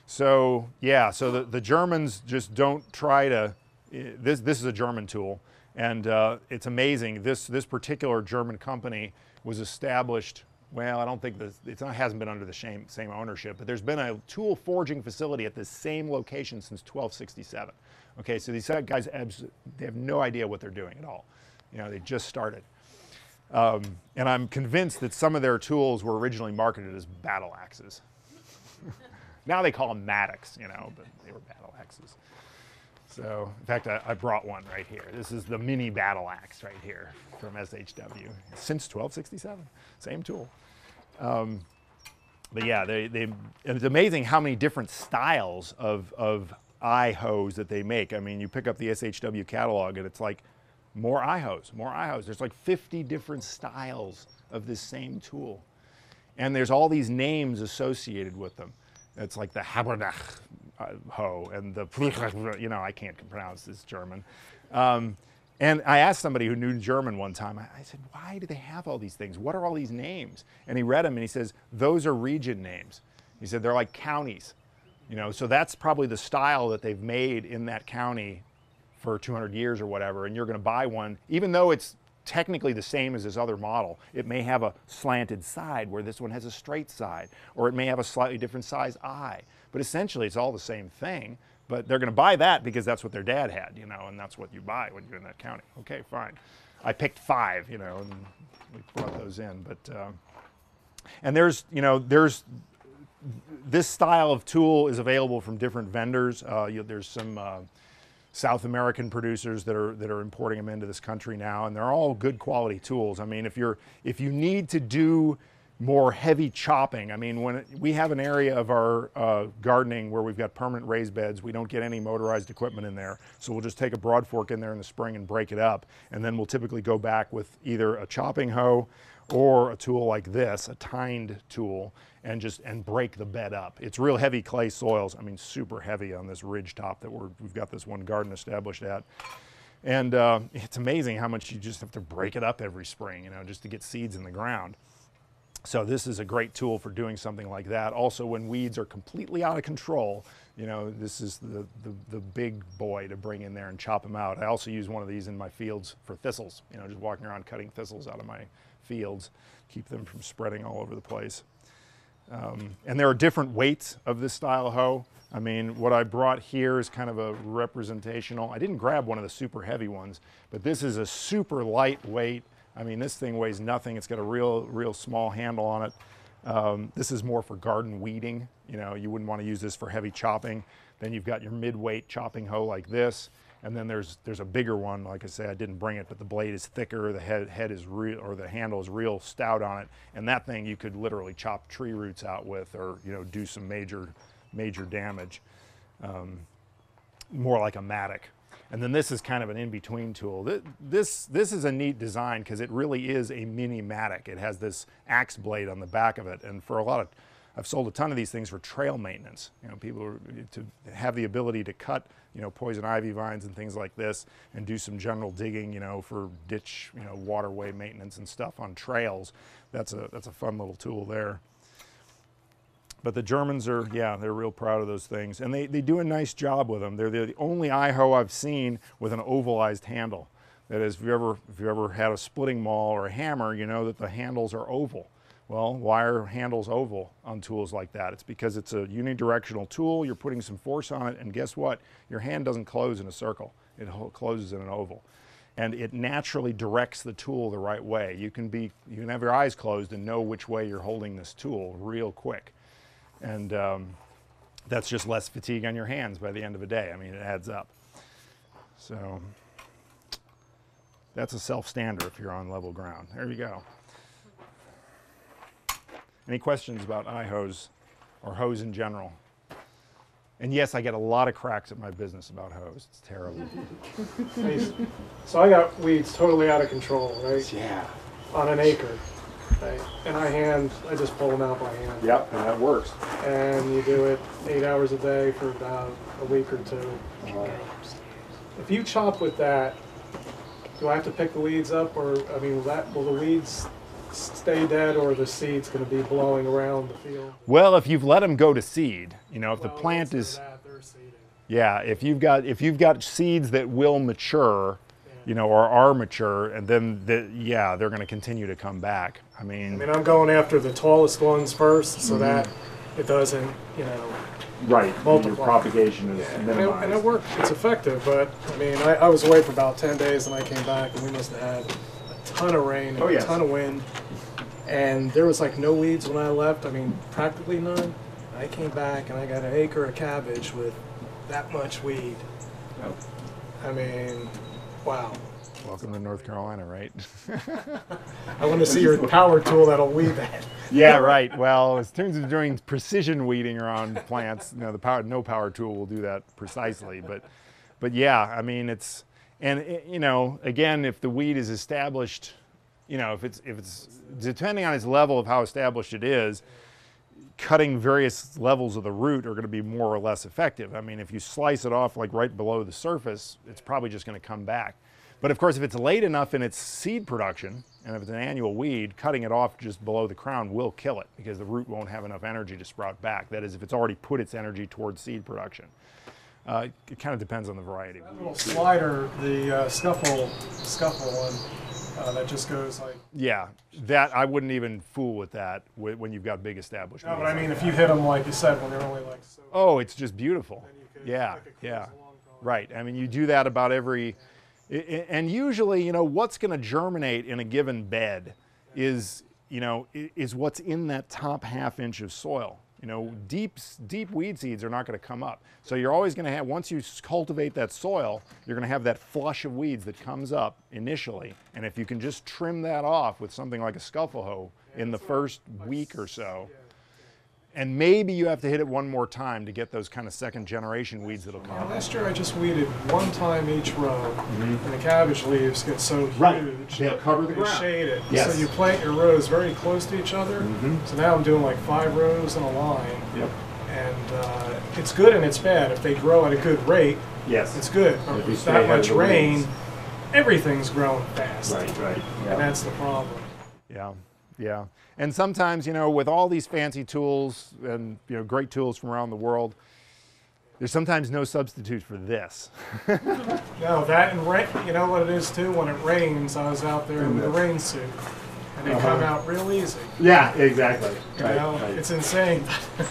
So yeah, so the Germans just don't try to. This is a German tool, and it's amazing. This particular German company was established well, I don't think hasn't been under the same ownership, but there's been a tool forging facility at this same location since 1267. Okay, so these guys, they have no idea what they're doing at all. You know, they just started. And I'm convinced that some of their tools were originally marketed as battle axes. Now they call them mattocks, you know, but they were battle axes. So, in fact, I brought one right here. This is the mini battle axe right here from SHW. Since 1267, same tool. But yeah, it's amazing how many different styles of eye hose that they make. I mean, you pick up the SHW catalog and it's like more eye hose, more eye hose. There's like 50 different styles of this same tool. And there's all these names associated with them. It's like the Haberdach hoe and the, you know, I can't pronounce this German. And I asked somebody who knew German one time, I said, why do they have all these things? What are all these names? And he read them and he says, those are region names. He said, they're like counties. You know, so that's probably the style that they've made in that county for 200 years or whatever, and you're going to buy one, even though it's technically the same as this other model. It may have a slanted side where this one has a straight side, or it may have a slightly different size eye. But essentially, it's all the same thing. But they're going to buy that because that's what their dad had, you know, and that's what you buy when you're in that county. Okay, fine. I picked 5, you know, and we brought those in. But and there's, you know, this style of tool is available from different vendors. There's some South American producers that are importing them into this country now, and they're all good quality tools. I mean, if you need to do more heavy chopping, I mean, when we have an area of our gardening where we've got permanent raised beds, we don't get any motorized equipment in there, so we'll just take a broad fork in there in the spring and break it up, and then we'll typically go back with either a chopping hoe or a tool like this, a tined tool, and break the bed up. It's real heavy clay soils. I mean, super heavy on this ridge top that we've got this one garden established at. And it's amazing how much you just have to break it up every spring, you know, just to get seeds in the ground. So this is a great tool for doing something like that. Also, when weeds are completely out of control, you know, this is the big boy to bring in there and chop them out. I also use one of these in my fields for thistles, you know, just walking around cutting thistles out of my fields, keep them from spreading all over the place. And there are different weights of this style of hoe. I mean, what I brought here is kind of a representational. I didn't grab one of the super heavy ones, but this is a super lightweight. I mean, this thing weighs nothing. It's got a real small handle on it. This is more for garden weeding. You know, you wouldn't want to use this for heavy chopping. Then you've got your mid-weight chopping hoe like this. And then there's a bigger one. Like I say, I didn't bring it, but the blade is thicker, the head is real, or the handle is real stout on it. And that thing you could literally chop tree roots out with, or, you know, do some major damage. More like a mattock. And then this is kind of an in-between tool. This is a neat design because it really is a mini mattock. It has this axe blade on the back of it, and for I've sold a ton of these things for trail maintenance. You know, people to have the ability to cut, you know, poison ivy vines and things like this, and do some general digging, you know, for ditch, you know, waterway maintenance and stuff on trails. That's a fun little tool there. But the Germans are, yeah, they're real proud of those things. And they do a nice job with them. They're the only eye hoe I've seen with an ovalized handle. That is, if you ever had a splitting maul or a hammer, you know that the handles are oval. Well, why are handles oval on tools like that? It's because it's a unidirectional tool. You're putting some force on it, and guess what? Your hand doesn't close in a circle. It closes in an oval. And it naturally directs the tool the right way. You can have your eyes closed and know which way you're holding this tool real quick. And that's just less fatigue on your hands by the end of the day. I mean, it adds up. So that's a self-stander if you're on level ground. There you go. Any questions about eye hose or hose in general? And yes, I get a lot of cracks at my business about hose. It's terrible. So I got weeds totally out of control, right? Yeah. On an acre. Right? And I just pull them out by hand. Yep, and that works. And you do it 8 hours a day for about a week or two. If you chop with that, do I have to pick the weeds up, or I mean, will the weeds stay dead, or are the seeds going to be blowing around the field? Well, if you've let them go to seed, you know, if the plant is, they're seeding. Yeah, if you've got seeds that will mature, you know, or are mature, and then yeah, they're going to continue to come back. I mean, I'm going after the tallest ones first so that it doesn't, you know, right, multiply. your propagation is minimized. And it worked. It's effective, but I mean, I was away for about 10 days and I came back and we must have had a ton of rain and a ton of wind. And there was like no weeds when I left. I mean, practically none. I came back and I got an acre of cabbage with that much weed. Yep. I mean, wow. Welcome to North Carolina, right? I want to see your power tool that'll weed that. Yeah, right. Well, in terms of doing precision weeding around plants, you know, no power tool will do that precisely. But yeah, I mean, it's, and it, you know, again, if the weed is established, you know, if it's depending on its level of how established it is, cutting various levels of the root are going to be more or less effective. I mean, if you slice it off like right below the surface, it's probably just going to come back. But of course, if it's late enough in its seed production, and if it's an annual weed, cutting it off just below the crown will kill it because the root won't have enough energy to sprout back. That is, if it's already put its energy towards seed production. It kind of depends on the variety. That little slider, the scuffle one, that just goes like... Yeah, that I wouldn't even fool with that when you've got big established. No, but I mean, if you hit them, like you said, when they're only like... So oh, it's just beautiful. Yeah, like yeah, right. I mean, you do that about every... And usually, you know, what's going to germinate in a given bed is, you know, is what's in that top ½ inch of soil. You know, deep weed seeds are not going to come up. So you're always going to have, once you cultivate that soil, you're going to have that flush of weeds that comes up initially. And if you can just trim that off with something like a scuffle hoe in the first week or so, and maybe you have to hit it one more time to get those kind of second generation weeds that'll come. Last year I just weeded one time each row, and the cabbage leaves get so huge. They'll cover the ground. Shade it. Yes. So you plant your rows very close to each other. So now I'm doing like 5 rows in a line. Yep. And it's good and it's bad. If they grow at a good rate, yes, it's good. But with that much rain, everything's growing fast. Right. Yeah. And that's the problem. Yeah. Yeah, and sometimes, you know, with all these fancy tools and, you know, great tools from around the world, there's sometimes no substitute for this. No, that and rain, you know what it is too? When it rains, I was out there in the rain suit, and they come out real easy. Yeah, exactly. You know, it's insane.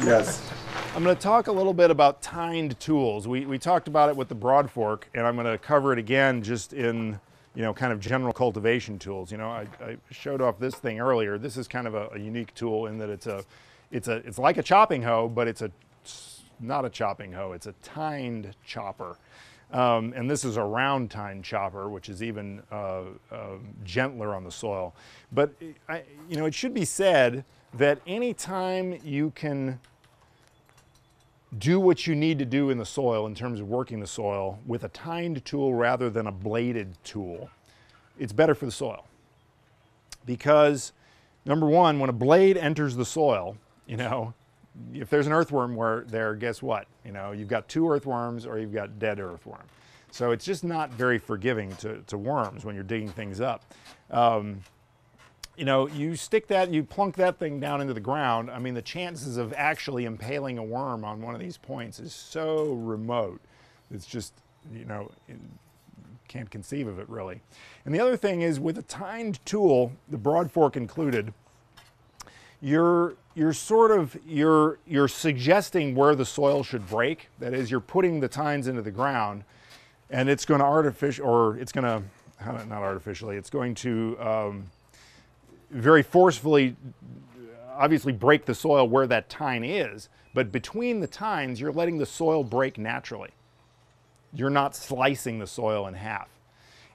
Yes. I'm going to talk a little bit about tined tools. We talked about it with the broad fork, and I'm going to cover it again just in, you know, kind of general cultivation tools. You know, I showed off this thing earlier. This is kind of a unique tool in that it's like a chopping hoe, but it's not a chopping hoe. It's a tined chopper. And this is a round tine chopper, which is even gentler on the soil. But you know, it should be said that anytime you can do what you need to do in the soil in terms of working the soil with a tined tool rather than a bladed tool, it's better for the soil. Because number one, when a blade enters the soil, you know, if there's an earthworm there, guess what? You know, you've got 2 earthworms or you've got dead earthworm. So it's just not very forgiving to worms when you're digging things up. You know, you plunk that thing down into the ground. I mean, the chances of actually impaling a worm on one of these points is so remote. It's just, you know, can't conceive of it really. And the other thing is, with a tined tool, the broad fork included, you're suggesting where the soil should break. That is, you're putting the tines into the ground, and it's going to it's going to very forcefully, obviously, break the soil where that tine is. But between the tines, you're letting the soil break naturally. You're not slicing the soil in half.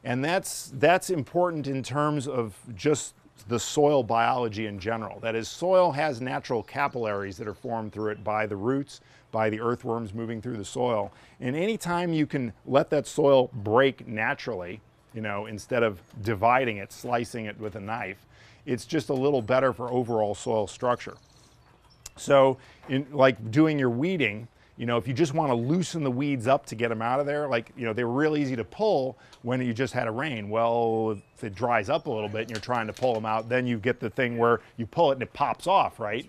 And that's important in terms of just the soil biology in general. That is, soil has natural capillaries that are formed through it by the roots, by the earthworms moving through the soil. And anytime you can let that soil break naturally, you know, instead of dividing it, slicing it with a knife, it's just a little better for overall soil structure. So in like doing your weeding, you know, if you just want to loosen the weeds up to get them out of there, like, you know, they're real easy to pull when you just had a rain. Well, if it dries up a little bit and you're trying to pull them out, then you get the thing where you pull it and it pops off, right?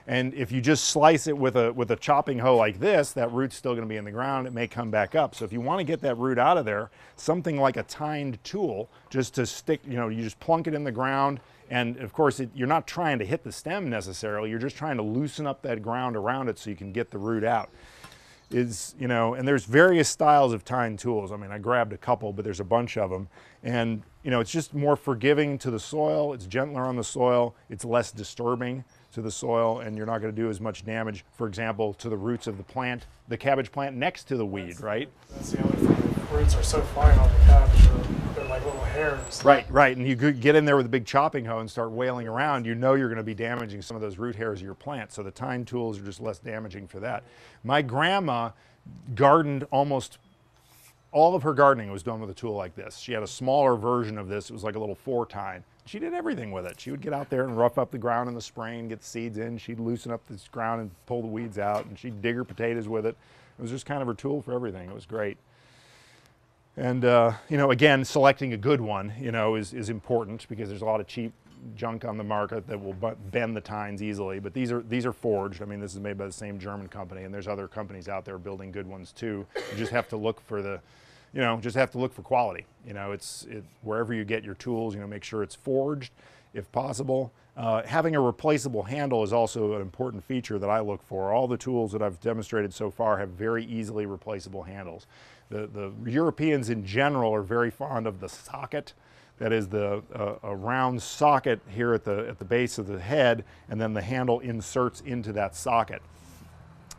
And if you just slice it with a chopping hoe like this, that root's still going to be in the ground. It may come back up. So if you want to get that root out of there, something like a tined tool, just to stick, you just plunk it in the ground. And of course, you're not trying to hit the stem necessarily. You're just trying to loosen up that ground around it so you can get the root out. And there's various styles of tine tools. I mean, I grabbed a couple, but there's a bunch of them. And, it's just more forgiving to the soil. It's gentler on the soil. It's less disturbing to the soil, and you're not going to do as much damage, for example, to the roots of the plant, the cabbage plant next to the weed, right? That's the other thing. The roots are so fine on the cabbage. They're like little hairs. Right. And you could get in there with a big chopping hoe and start wailing around. You're going to be damaging some of those root hairs of your plant. So the tine tools are just less damaging for that. My grandma gardened almost all of her gardening was done with a tool like this. She had a smaller version of this. It was like a little 4-tine. She did everything with it. She would get out there and rough up the ground in the spring, get the seeds in. She'd loosen up this ground and pull the weeds out, and she'd dig her potatoes with it. It was just kind of her tool for everything. It was great. And, again, selecting a good one, is important because there's a lot of cheap junk on the market that will bend the tines easily. But these are forged. I mean, this is made by the same German company, and there's other companies out there building good ones too. You just have to look for quality. It's wherever you get your tools, make sure it's forged if possible. Having a replaceable handle is also an important feature that I look for. All the tools that I've demonstrated so far have very easily replaceable handles. The Europeans in general are very fond of the socket. That is a round socket here at the base of the head, and then the handle inserts into that socket.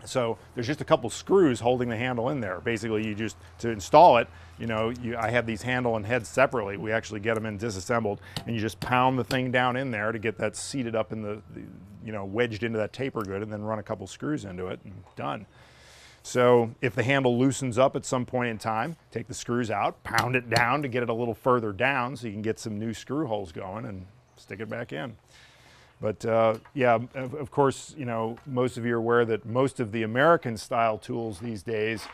So there's just a couple screws holding the handle in there. Basically, to install it, I have these handle and heads separately. We actually get them in disassembled, and you just pound the thing down in there to get that seated up in wedged into that taper good, and then run a couple screws into it, and done. So if the handle loosens up at some point in time, take the screws out, pound it down to get it a little further down so you can get some new screw holes going and stick it back in. But yeah, of course, most of you are aware that most of the American style tools these days,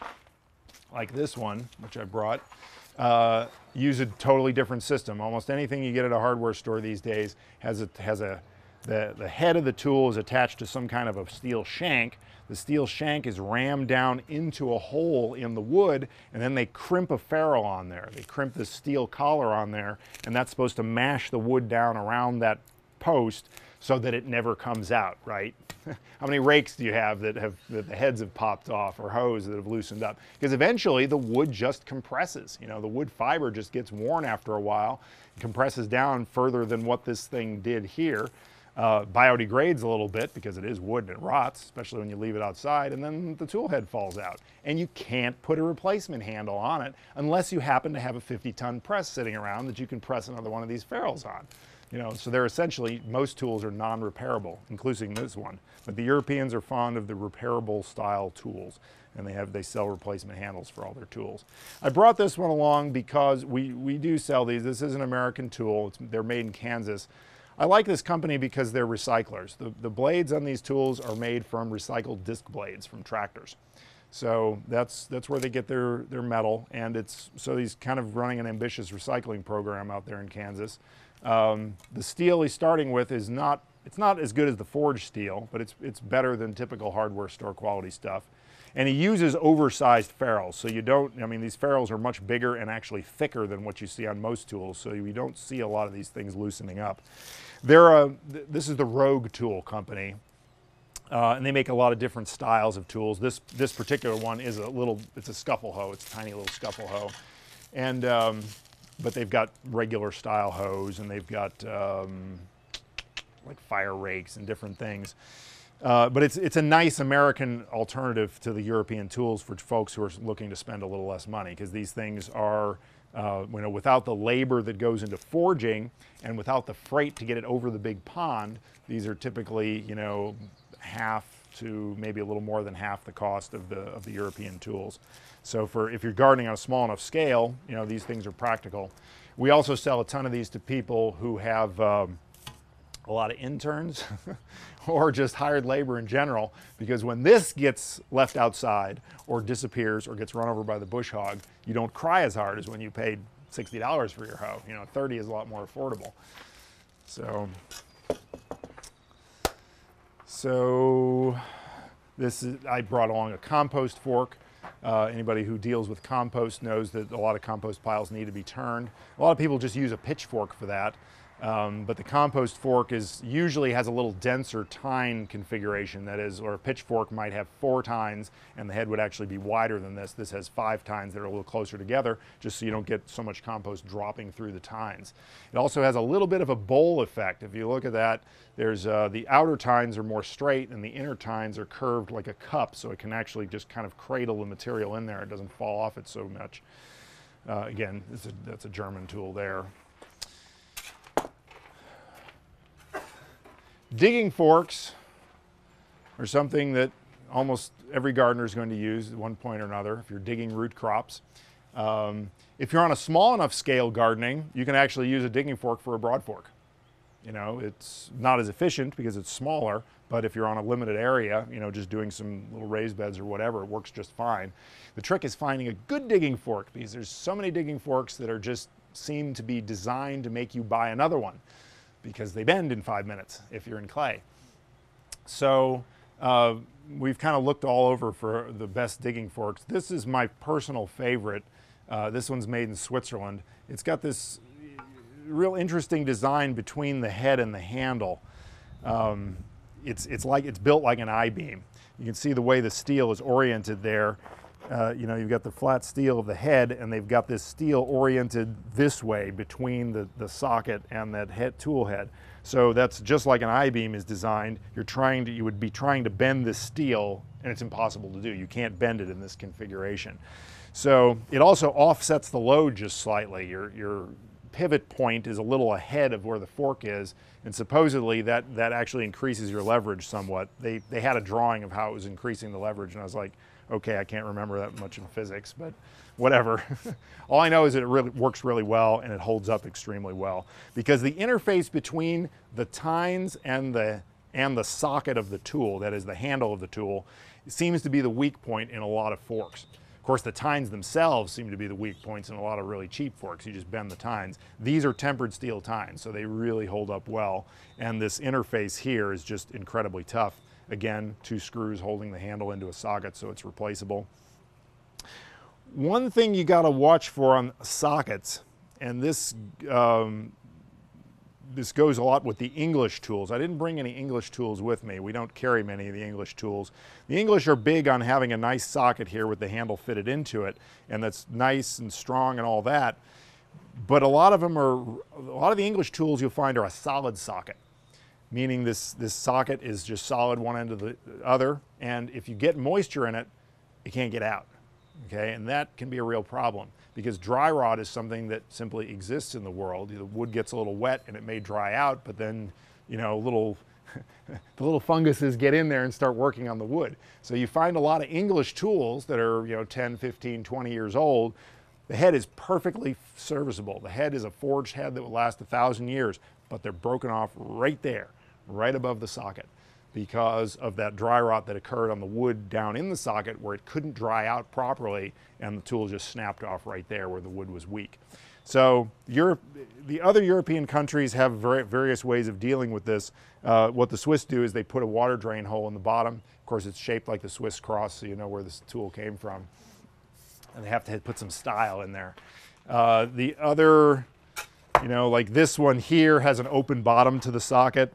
like this one, which I brought, use a totally different system. Almost anything you get at a hardware store these days the head of the tool is attached to some kind of a steel shank. The steel shank is rammed down into a hole in the wood, and then they crimp a ferrule on there. They crimp this steel collar on there, and that's supposed to mash the wood down around that post so that it never comes out, right? How many rakes do you have that the heads have popped off, or hoes that have loosened up? Because eventually the wood just compresses. The wood fiber just gets worn after a while, compresses down further than what this thing did here. Biodegrades a little bit because it is wood and it rots, especially when you leave it outside, and then the tool head falls out. And you can't put a replacement handle on it unless you happen to have a 50-ton press sitting around that you can press another one of these ferrules on. So they're essentially, most tools are non-repairable, including this one. But the Europeans are fond of the repairable style tools, and they sell replacement handles for all their tools. I brought this one along because we do sell these. This is an American tool. They're made in Kansas. I like this company because they're recyclers. The blades on these tools are made from recycled disc blades from tractors. So that's where they get their metal, and so he's kind of running an ambitious recycling program out there in Kansas. The steel he's starting with it's not as good as the forged steel, but it's better than typical hardware store quality stuff. And he uses oversized ferrules, so these ferrules are much bigger and actually thicker than what you see on most tools, so you don't see a lot of these things loosening up. This is the Rogue Tool Company, and they make a lot of different styles of tools. This particular one is it's a scuffle hoe. It's a tiny little scuffle hoe, and but they've got regular style hoes, and they've got like fire rakes and different things. But it's a nice American alternative to the European tools for folks who are looking to spend a little less money, because these things are, without the labor that goes into forging and without the freight to get it over the big pond, these are typically, half to maybe a little more than half the cost of the European tools. So if you're gardening on a small enough scale, these things are practical. We also sell a ton of these to people who have a lot of interns or just hired labor in general, because when this gets left outside or disappears or gets run over by the bush hog, you don't cry as hard as when you paid $60 for your hoe. $30 is a lot more affordable. So I brought along a compost fork. Anybody who deals with compost knows that a lot of compost piles need to be turned. A lot of people just use a pitchfork for that. But the compost fork usually has a little denser tine configuration, that is, or a pitchfork might have 4 tines and the head would actually be wider than this. This has 5 tines that are a little closer together, just so you don't get so much compost dropping through the tines. It also has a little bit of a bowl effect. If you look at that, there's the outer tines are more straight and the inner tines are curved like a cup, so it can actually just kind of cradle the material in there. It doesn't fall off it so much. Again, that's a German tool there. Digging forks are something that almost every gardener is going to use at one point or another if you're digging root crops. If you're on a small enough scale gardening, you can actually use a digging fork for a broad fork. You know, it's not as efficient because it's smaller, but if you're on a limited area, you know, just doing some little raised beds or whatever, it works just fine. The trick is finding a good digging fork, because there's so many digging forks that are just seem to be designed to make you buy another one, because they bend in 5 minutes if you're in clay. So we've kind of looked all over for the best digging forks. This is my personal favorite. This one's made in Switzerland. It's got this real interesting design between the head and the handle. It's built like an I-beam. You can see the way the steel is oriented there. You know, you've got the flat steel of the head, and they've got this steel oriented this way between the socket and that tool head. So that's just like an I-beam is designed. You would be trying to bend this steel, and it's impossible to do. You can't bend it in this configuration. So it also offsets the load just slightly. Your pivot point is a little ahead of where the fork is, and supposedly that actually increases your leverage somewhat. They had a drawing of how it was increasing the leverage, and I was like, okay, I can't remember that much in physics, but whatever. All I know is that it really works really well, and it holds up extremely well, because the interface between the tines and the socket of the tool, that is the handle of the tool, seems to be the weak point in a lot of forks. Of course, the tines themselves seem to be the weak points in a lot of really cheap forks. You just bend the tines. These are tempered steel tines, so they really hold up well, and this interface here is just incredibly tough. Again, 2 screws holding the handle into a socket, so it's replaceable. One thing you got to watch for on sockets, and this goes a lot with the English tools. I didn't bring any English tools with me. We don't carry many of the English tools. The English are big on having a nice socket here with the handle fitted into it, and that's nice and strong and all that. But a lot of the English tools you'll find are a solid socket, meaning this socket is just solid one end to the other, and if you get moisture in it, it can't get out, okay? And that can be a real problem, because dry rot is something that simply exists in the world. The wood gets a little wet and it may dry out, but then, you know, the little funguses get in there and start working on the wood. So you find a lot of English tools that are, you know, 10, 15, 20 years old. The head is perfectly serviceable. The head is a forged head that will last 1,000 years, but they're broken off right there, right above the socket, because of that dry rot that occurred on the wood down in the socket where it couldn't dry out properly, and the tool just snapped off right there where the wood was weak. So the other European countries have various ways of dealing with this. What the Swiss do is they put a water drain hole in the bottom. Of course, it's shaped like the Swiss cross, so you know where this tool came from. And they have to put some style in there. The other, you know, like this one here has an open bottom to the socket.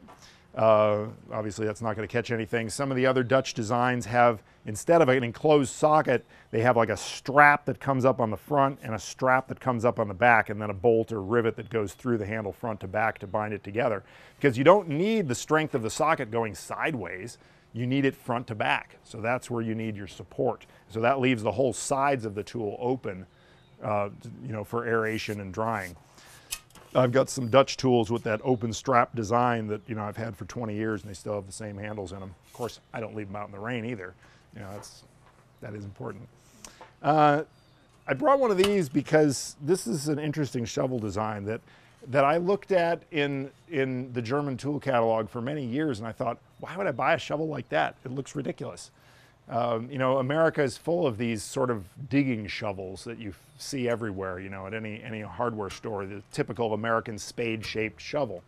Obviously that's not going to catch anything. Some of the other Dutch designs have, instead of an enclosed socket, they have like a strap that comes up on the front and a strap that comes up on the back, and then a bolt or rivet that goes through the handle front to back to bind it together. Because you don't need the strength of the socket going sideways, you need it front to back. So that's where you need your support. So that leaves the whole sides of the tool open, you know, for aeration and drying. I've got some Dutch tools with that open strap design that, you know, I've had for 20 years, and they still have the same handles in them. Of course, I don't leave them out in the rain either. You know, that is important. I brought one of these because this is an interesting shovel design that I looked at in the German tool catalog for many years, and I thought, why would I buy a shovel like that? It looks ridiculous. You know, America is full of these sort of digging shovels that you see everywhere, you know, at any hardware store, the typical American spade-shaped shovel.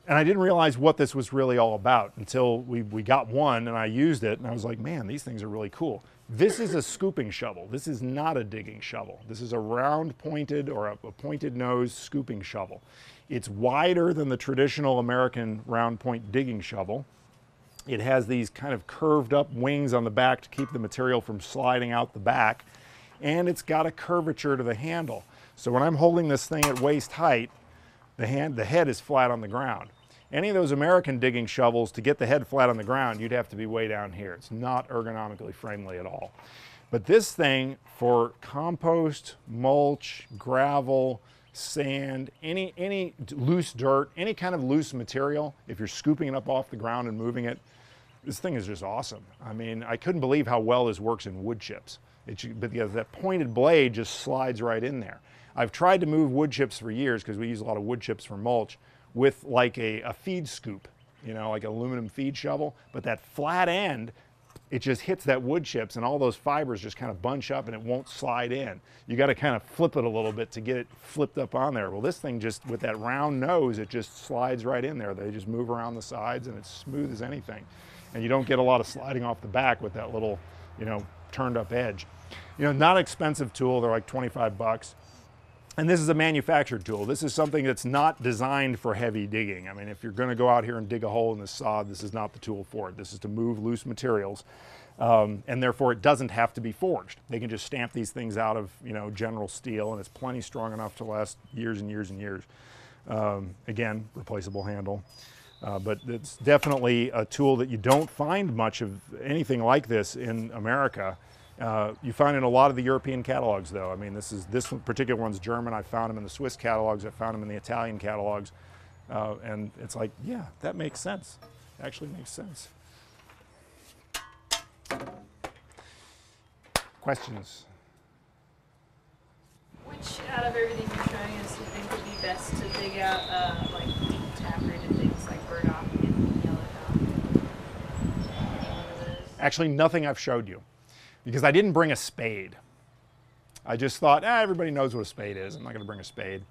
And I didn't realize what this was really all about until we got one and I used it, and I was like, man, these things are really cool. This is a scooping shovel. This is not a digging shovel. This is a round pointed or a pointed nose scooping shovel. It's wider than the traditional American round point digging shovel. It has these kind of curved up wings on the back to keep the material from sliding out the back. And it's got a curvature to the handle. So when I'm holding this thing at waist height, the head is flat on the ground. Any of those American digging shovels, to get the head flat on the ground, you'd have to be way down here. It's not ergonomically friendly at all. But this thing, for compost, mulch, gravel, sand, any loose dirt, any kind of loose material, if you're scooping it up off the ground and moving it, this thing is just awesome. I mean, I couldn't believe how well this works in wood chips. But that pointed blade just slides right in there. I've tried to move wood chips for years, because we use a lot of wood chips for mulch, with like a feed scoop, you know, like an aluminum feed shovel. But that flat end, it just hits that wood chips and all those fibers just kind of bunch up and it won't slide in. You got to kind of flip it a little bit to get it flipped up on there. Well, this thing just, with that round nose, it just slides right in there. They just move around the sides and it's smooth as anything. And you don't get a lot of sliding off the back with that little, you know, turned up edge. You know, not expensive tool. They're like 25 bucks. And this is a manufactured tool. This is something that's not designed for heavy digging. I mean, if you're going to go out here and dig a hole in the sod, this is not the tool for it. This is to move loose materials, and therefore it doesn't have to be forged. They can just stamp these things out of, you know, general steel, and it's plenty strong enough to last years and years and years. Again, replaceable handle. But it's definitely a tool that you don't find much of anything like this in America. You find in a lot of the European catalogs, though. I mean, this particular one's German. I found them in the Swiss catalogs. I found them in the Italian catalogs. And it's like, yeah, that makes sense. It actually makes sense. Questions? Which out of everything you're showing us, do you think would be best to dig out, like deep tap-rooted things like burdock and yellowdown? Actually, nothing I've showed you, because I didn't bring a spade. I just thought, everybody knows what a spade is. I'm not going to bring a spade.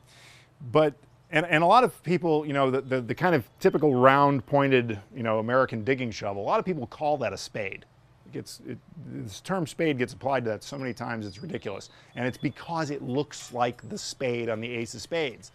But, and a lot of people, you know, the kind of typical round pointed, you know, American digging shovel, a lot of people call that a spade. This term spade gets applied to that so many times it's ridiculous. And it's because it looks like the spade on the ace of spades.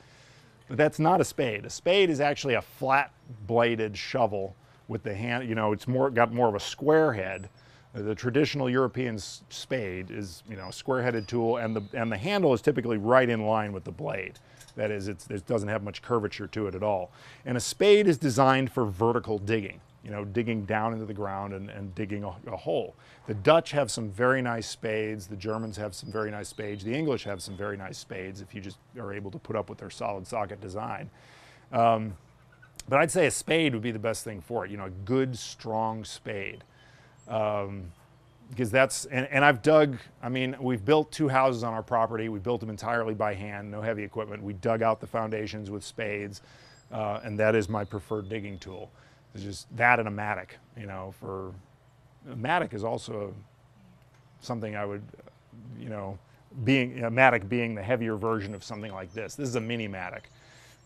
But that's not a spade. A spade is actually a flat bladed shovel with the hand, you know, it's got more of a square head. The traditional European spade is, you know, a square-headed tool, and the handle is typically right in line with the blade. That is, it doesn't have much curvature to it at all. And a spade is designed for vertical digging, you know, digging down into the ground and digging a hole. The Dutch have some very nice spades. The Germans have some very nice spades. The English have some very nice spades if you just are able to put up with their solid socket design. But I'd say a spade would be the best thing for it, you know, a good, strong spade. Because that's, and I've dug, I mean, we've built 2 houses on our property. We built them entirely by hand, no heavy equipment. We dug out the foundations with spades, and that is my preferred digging tool. It's just that and a mattock, you know, a mattock is also something I would, you know, a mattock being the heavier version of something like this. This is a mini mattock.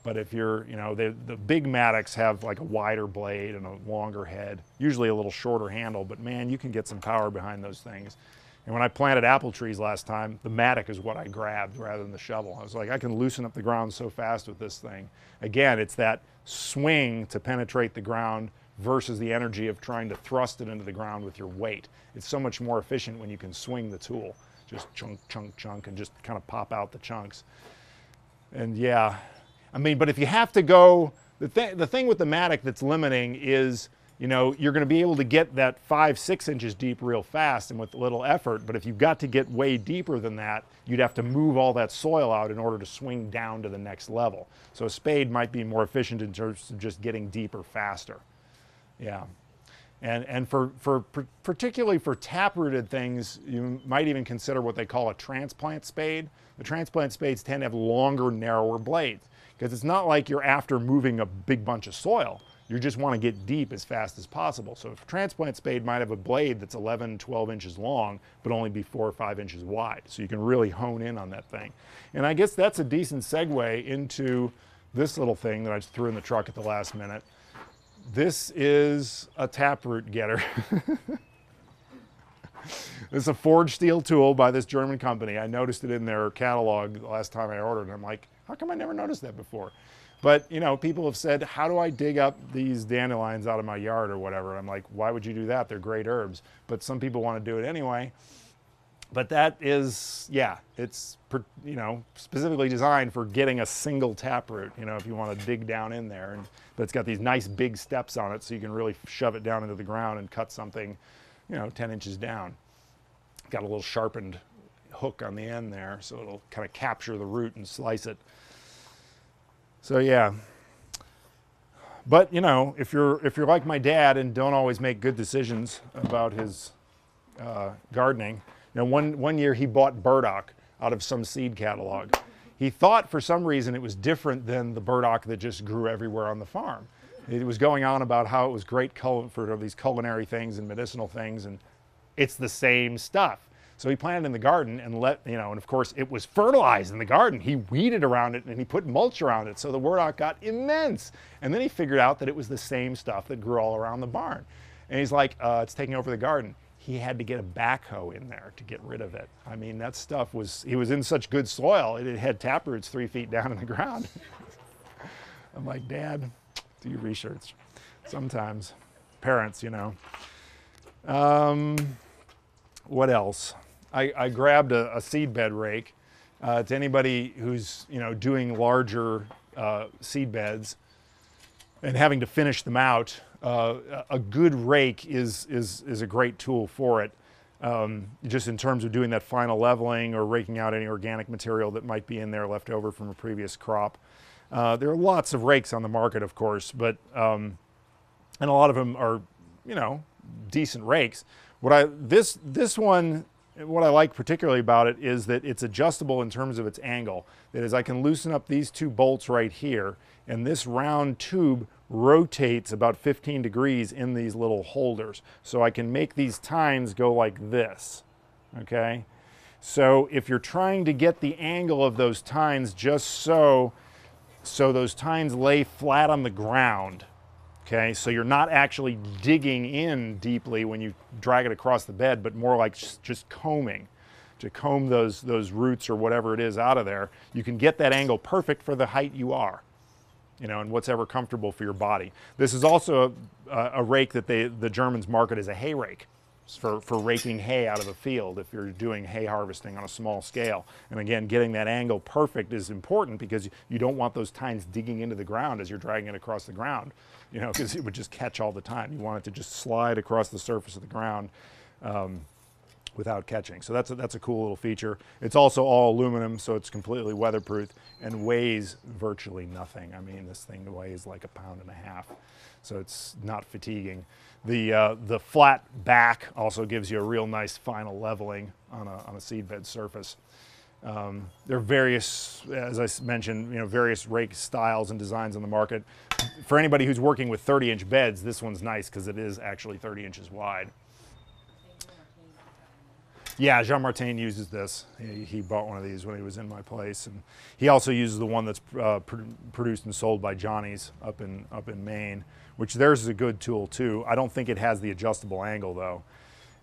But if you're, you know, the big mattocks have like a wider blade and a longer head, usually a little shorter handle, but man, you can get some power behind those things. And when I planted apple trees last time, the mattock is what I grabbed rather than the shovel. I was like, I can loosen up the ground so fast with this thing. Again, it's that swing to penetrate the ground versus the energy of trying to thrust it into the ground with your weight. It's so much more efficient when you can swing the tool. Just chunk, chunk, chunk, and just kind of pop out the chunks. And yeah, I mean, but if you have to go, the thing with the mattock that's limiting is, you know, you're going to be able to get that 5-6 inches deep real fast and with little effort. But if you've got to get way deeper than that, you'd have to move all that soil out in order to swing down to the next level. So a spade might be more efficient in terms of just getting deeper faster. Yeah. And particularly for tap-rooted things, you might even consider what they call a transplant spade. The transplant spades tend to have longer, narrower blades, because it's not like you're after moving a big bunch of soil. You just want to get deep as fast as possible. So a transplant spade might have a blade that's 11, 12 inches long, but only be 4 or 5 inches wide. So you can really hone in on that thing. And I guess that's a decent segue into this little thing that I just threw in the truck at the last minute. This is a taproot getter. It's a forged steel tool by this German company. I noticed it in their catalog the last time I ordered, and I'm like, how come I never noticed that before? But, you know, people have said, how do I dig up these dandelions out of my yard or whatever? I'm like, why would you do that? They're great herbs. But some people want to do it anyway. But that is, yeah, it's, you know, specifically designed for getting a single taproot, you know, if you want to dig down in there. But it's got these nice big steps on it, so you can really shove it down into the ground and cut something, you know, 10 inches down. Got a little sharpened hook on the end there, so it'll kind of capture the root and slice it. So yeah. But, you know, if you're like my dad and don't always make good decisions about his gardening, you know, one year he bought burdock out of some seed catalog. He thought for some reason it was different than the burdock that just grew everywhere on the farm. It was going on about how it was great for these culinary things and medicinal things, and it's the same stuff. So he planted in the garden and and of course it was fertilized in the garden. He weeded around it and he put mulch around it, so the burdock got immense. And then he figured out that it was the same stuff that grew all around the barn. And he's like, it's taking over the garden. He had to get a backhoe in there to get rid of it. I mean, that stuff he was in such good soil, it had taproots 3 feet down in the ground. I'm like, Dad, do your research. Sometimes, parents, you know. What else? I grabbed a seed bed rake. To anybody who's, you know, doing larger seed beds and having to finish them out, a good rake is a great tool for it. Just in terms of doing that final leveling or raking out any organic material that might be in there left over from a previous crop. There are lots of rakes on the market, of course, but and a lot of them are, you know, decent rakes. This one, what I like particularly about it is that it's adjustable in terms of its angle. That is, I can loosen up these two bolts right here, and this round tube rotates about 15 degrees in these little holders. So I can make these tines go like this, okay? So if you're trying to get the angle of those tines just so those tines lay flat on the ground, okay, so you're not actually digging in deeply when you drag it across the bed, but more like just combing, to comb those roots or whatever it is out of there. You can get that angle perfect for the height you are, you know, and what's ever comfortable for your body. This is also a rake that the Germans market as a hay rake. For raking hay out of a field if you're doing hay harvesting on a small scale. And again, getting that angle perfect is important because you don't want those tines digging into the ground as you're dragging it across the ground, you know, because it would just catch all the time. You want it to just slide across the surface of the ground without catching. So that's a cool little feature. It's also all aluminum, so it's completely weatherproof and weighs virtually nothing. I mean, this thing weighs like 1.5 pounds, so it's not fatiguing. The flat back also gives you a real nice final leveling on a seed bed surface. There are various, as I mentioned, you know, various rake styles and designs on the market. For anybody who's working with 30-inch beds, this one's nice because it is actually 30 inches wide. Yeah, Jean Martin uses this. He bought one of these when he was in my place, and he also uses the one that's produced and sold by Johnny's up in Maine, which theirs is a good tool too. I don't think it has the adjustable angle though.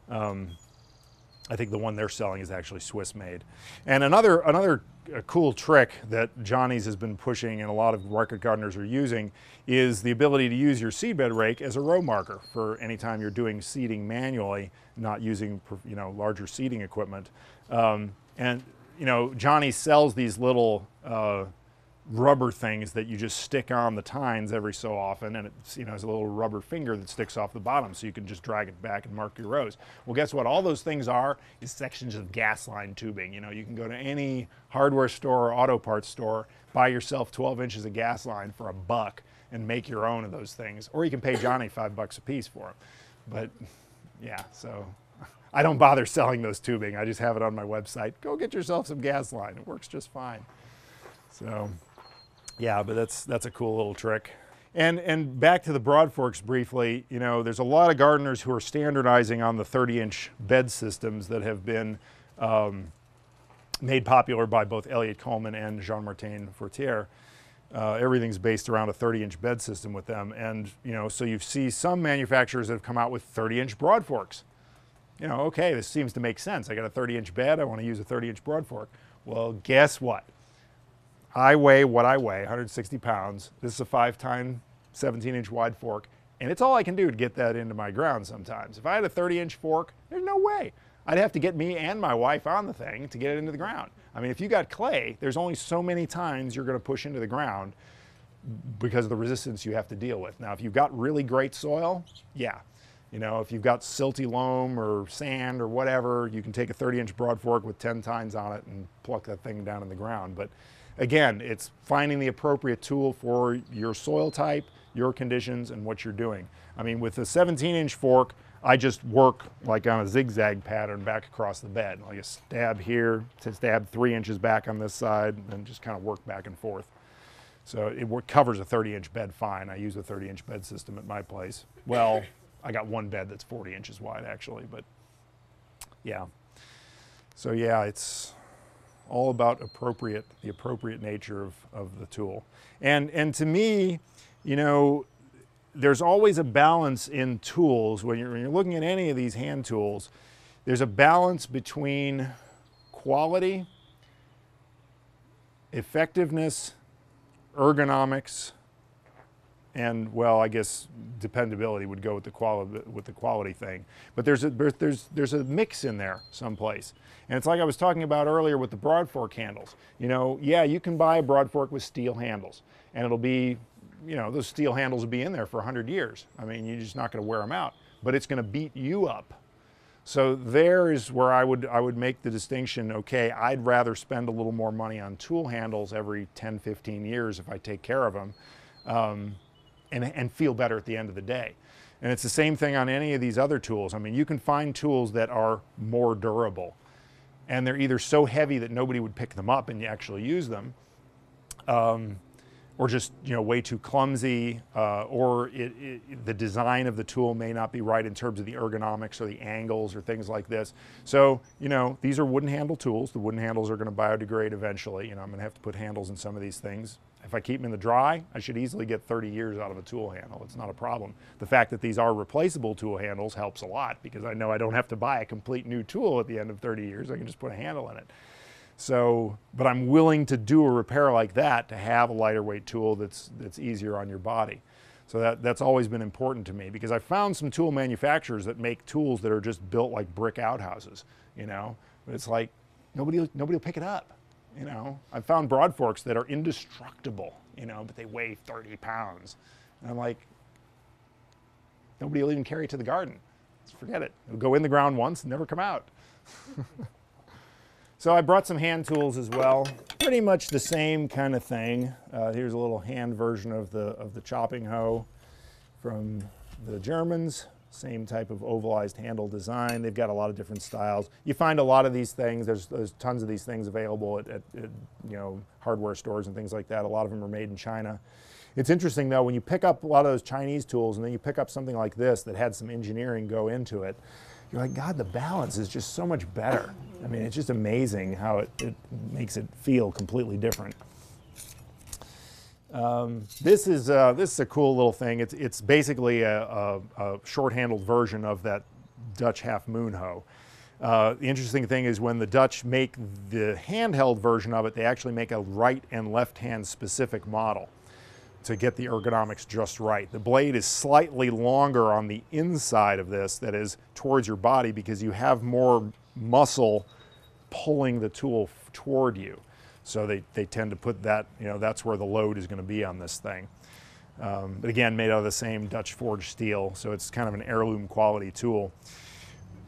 I think the one they're selling is actually Swiss made. And another cool trick that Johnny's has been pushing and a lot of market gardeners are using is the ability to use your seedbed rake as a row marker for any time you're doing seeding manually, not using, you know, larger seeding equipment. And you know, Johnny sells these little rubber things that you just stick on the tines every so often, and it's, you know, has a little rubber finger that sticks off the bottom, so you can just drag it back and mark your rows. Well, guess what? All those things is sections of gas line tubing. You know, you can go to any hardware store or auto parts store, buy yourself 12 inches of gas line for $1 and make your own of those things, or you can pay Johnny $5 a piece for them. But yeah, so I don't bother selling those tubing. I just have it on my website. Go get yourself some gas line. It works just fine. So yeah, but that's a cool little trick. And back to the Broad Forks briefly, you know, there's a lot of gardeners who are standardizing on the 30-inch bed systems that have been made popular by both Elliott Coleman and Jean Martin Fortier. Everything's based around a 30-inch bed system with them. And, you know, so you see some manufacturers that have come out with 30-inch broad forks. You know, okay, this seems to make sense. I got a 30-inch bed, I want to use a 30-inch broad fork. Well, guess what? I weigh what I weigh, 160 pounds. This is a 5x 17-inch wide fork, and it's all I can do to get that into my ground sometimes. If I had a 30-inch fork, there's no way. I'd have to get me and my wife on the thing to get it into the ground. I mean, if you got clay, there's only so many times you're going to push into the ground because of the resistance you have to deal with. Now, if you've got really great soil, yeah. You know, if you've got silty loam or sand or whatever, you can take a 30-inch broad fork with 10 tines on it and pluck that thing down in the ground. But again, it's finding the appropriate tool for your soil type, your conditions, and what you're doing. I mean, with a 17-inch fork, I just work like on a zigzag pattern back across the bed. Like a stab here, to stab 3 inches back on this side, and just kind of work back and forth. So it covers a 30-inch bed fine. I use a 30-inch bed system at my place. Well, I got one bed that's 40 inches wide actually, but yeah. So yeah, it's all about the appropriate nature of the tool. And to me, you know, there's always a balance in tools. When you're looking at any of these hand tools, there's a balance between quality, effectiveness, ergonomics, and, well, I guess dependability would go with the quality thing. But there's a mix in there someplace. And it's like I was talking about earlier with the broad fork handles. You know, yeah, you can buy a broad fork with steel handles, and it'll be, you know, those steel handles will be in there for 100 years. I mean, you're just not going to wear them out, but it's going to beat you up. So there is where I would make the distinction, okay, I'd rather spend a little more money on tool handles every 10, 15 years if I take care of them, and feel better at the end of the day. And it's the same thing on any of these other tools. I mean, you can find tools that are more durable, and they're either so heavy that nobody would pick them up and actually use them, or just, you know, way too clumsy, or the design of the tool may not be right in terms of the ergonomics or the angles or things like this. So, you know, these are wooden handle tools. The wooden handles are going to biodegrade eventually. You know, I'm going to have to put handles in some of these things. If I keep them in the dry, I should easily get 30 years out of a tool handle. It's not a problem. The fact that these are replaceable tool handles helps a lot, because I know I don't have to buy a complete new tool at the end of 30 years. I can just put a handle in it. So, but I'm willing to do a repair like that to have a lighter weight tool that's easier on your body. So that's always been important to me, because I found some tool manufacturers that make tools that are just built like brick outhouses, you know. But it's like nobody will pick it up, you know. I've found broad forks that are indestructible, you know, but they weigh 30 pounds. And I'm like, nobody will even carry it to the garden. Just forget it. It'll go in the ground once and never come out. So I brought some hand tools as well. Pretty much the same kind of thing. Here's a little hand version of the chopping hoe from the Germans. Same type of ovalized handle design. They've got a lot of different styles. You find a lot of these things. There's tons of these things available at you know, hardware stores and things like that. A lot of them are made in China. It's interesting though, when you pick up a lot of those Chinese tools and then you pick up something like this that had some engineering go into it, you're like, God, the balance is just so much better. I mean, it's just amazing how it makes it feel completely different. This is a cool little thing. It's basically a short-handled version of that Dutch half moon hoe. The interesting thing is when the Dutch make the handheld version of it, they actually make a right and left hand specific model to get the ergonomics just right. The blade is slightly longer on the inside of this, that is towards your body, because you have more muscle pulling the tool toward you. So they tend to put that, you know, that's where the load is going to be on this thing. But again, made out of the same Dutch forged steel, so it's kind of an heirloom quality tool.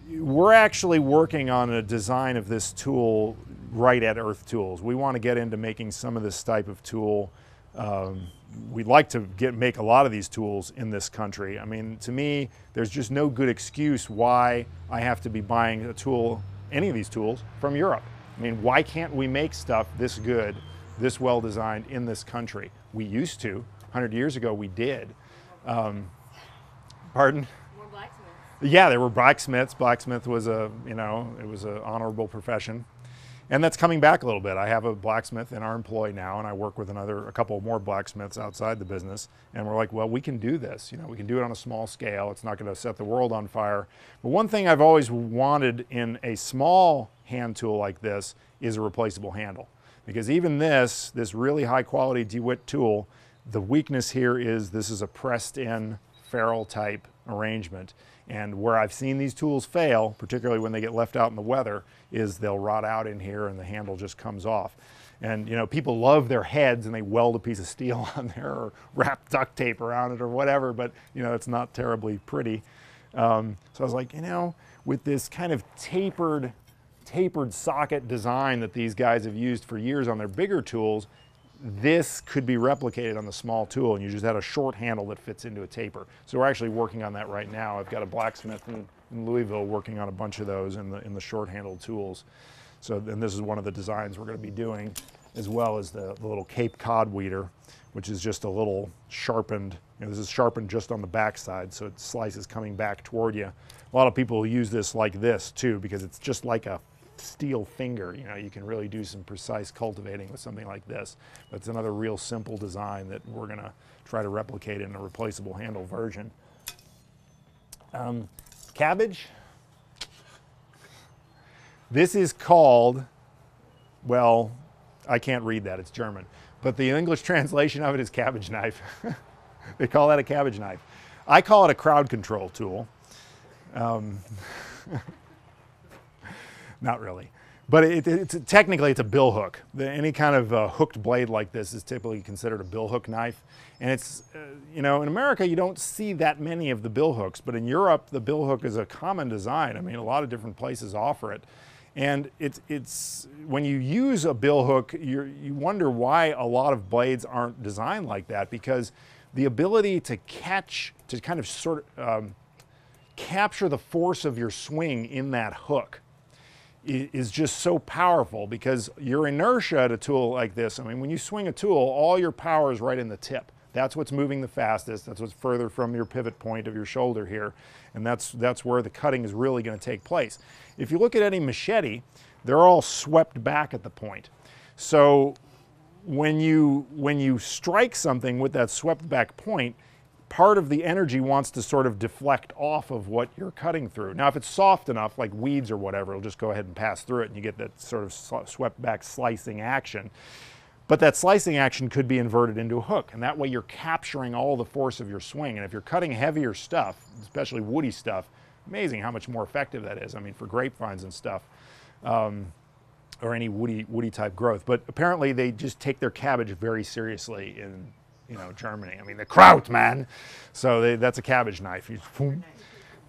We're actually working on a design of this tool right at Earth Tools. We want to get into making some of this type of tool. We'd like to make a lot of these tools in this country. I mean, to me, there's just no good excuse why I have to be buying a tool, any of these tools, from Europe. I mean, why can't we make stuff this good, this well designed in this country? We used to. 100 years ago, we did. Pardon? More blacksmiths. Yeah, there were blacksmiths. Blacksmith was a, you know, it was an honorable profession. And that's coming back a little bit. I have a blacksmith in our employ now, and I work with a couple more blacksmiths outside the business. And we're like, well, we can do this. You know, we can do it on a small scale. It's not going to set the world on fire. But one thing I've always wanted in a small hand tool like this is a replaceable handle. Because even this really high quality DeWitt tool, the weakness here is this is a pressed in ferrule type arrangement. And where I've seen these tools fail, particularly when they get left out in the weather, is they'll rot out in here and the handle just comes off. And you know, people love their heads and they weld a piece of steel on there or wrap duct tape around it or whatever, but you know, it's not terribly pretty. So I was like, you know, with this kind of tapered socket design that these guys have used for years on their bigger tools, this could be replicated on the small tool, and you just had a short handle that fits into a taper. So we're actually working on that right now. I've got a blacksmith in Louisville working on a bunch of those in the short handled tools. So and this is one of the designs we're going to be doing, as well as the little Cape Cod weeder, which is just a little sharpened. You know, this is sharpened just on the back side, so it slices coming back toward you. A lot of people use this like this too, because it's just like a steel finger. You know, you can really do some precise cultivating with something like this. That's another real simple design that we're going to try to replicate in a replaceable handle version. Cabbage. This is called, well, I can't read that, it's German, but the English translation of it is cabbage knife. They call that a cabbage knife. I call it a crowd control tool. Not really. But technically it's a bill hook. Any kind of hooked blade like this is typically considered a bill hook knife. And it's, you know, in America you don't see that many of the bill hooks, but in Europe the bill hook is a common design. I mean, a lot of different places offer it. And it's when you use a bill hook, you wonder why a lot of blades aren't designed like that, because the ability to kind of capture the force of your swing in that hook is just so powerful, because your inertia at a tool like this, I mean, when you swing a tool, all your power is right in the tip. That's what's moving the fastest. That's what's further from your pivot point of your shoulder here. And that's where the cutting is really going to take place. If you look at any machete, they're all swept back at the point. So when you strike something with that swept back point, part of the energy wants to sort of deflect off of what you're cutting through. Now, if it's soft enough, like weeds or whatever, it'll just go ahead and pass through it and you get that sort of swept back slicing action. But that slicing action could be inverted into a hook, and that way you're capturing all the force of your swing. And if you're cutting heavier stuff, especially woody stuff, amazing how much more effective that is. I mean, for grapevines and stuff, or any woody type growth. But apparently they just take their cabbage very seriously in, you know, Germany. I mean, the Kraut, man. So that's a cabbage knife.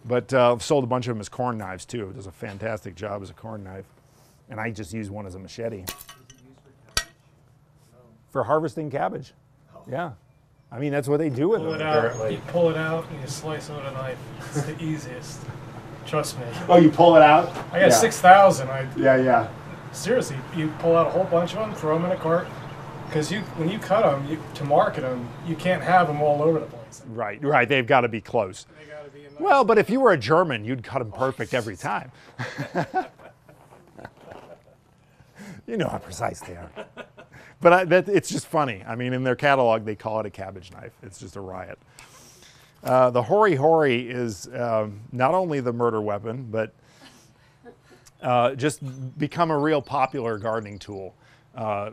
But I've sold a bunch of them as corn knives too. It does a fantastic job as a corn knife. And I just use one as a machete. For harvesting cabbage. Yeah. I mean, that's what they do with them. You pull it out and you slice it with a knife. It's the easiest. Trust me. Oh, you pull it out? I got 6,000. Yeah. Seriously, you pull out a whole bunch of them, throw them in a cart. Because when you cut them, to market them, you can't have them all over the place. Right. They've got to be close. They got to be nice. Well, but if you were a German, you'd cut them perfect every time. You know how precise they are. But it's just funny. I mean, in their catalog, they call it a cabbage knife. It's just a riot. The Hori Hori is not only the murder weapon, but just become a real popular gardening tool.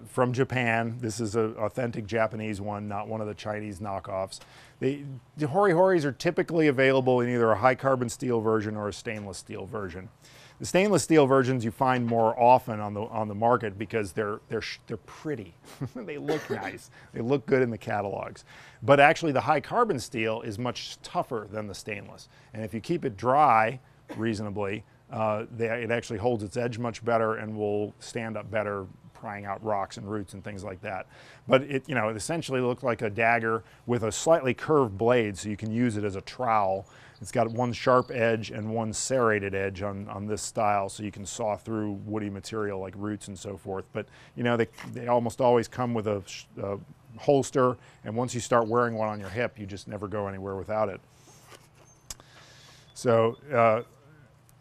From Japan. This is an authentic Japanese one, not one of the Chinese knockoffs. The Hori Horis are typically available in either a high carbon steel version or a stainless steel version. The stainless steel versions you find more often on the market because they're pretty. They look nice. They look good in the catalogs. But actually the high carbon steel is much tougher than the stainless. And if you keep it dry reasonably, it actually holds its edge much better and will stand up better, prying out rocks and roots and things like that. But it essentially looks like a dagger with a slightly curved blade, so you can use it as a trowel. It's got one sharp edge and one serrated edge on this style, so you can saw through woody material like roots and so forth. But they almost always come with a holster, and once you start wearing one on your hip, you just never go anywhere without it. So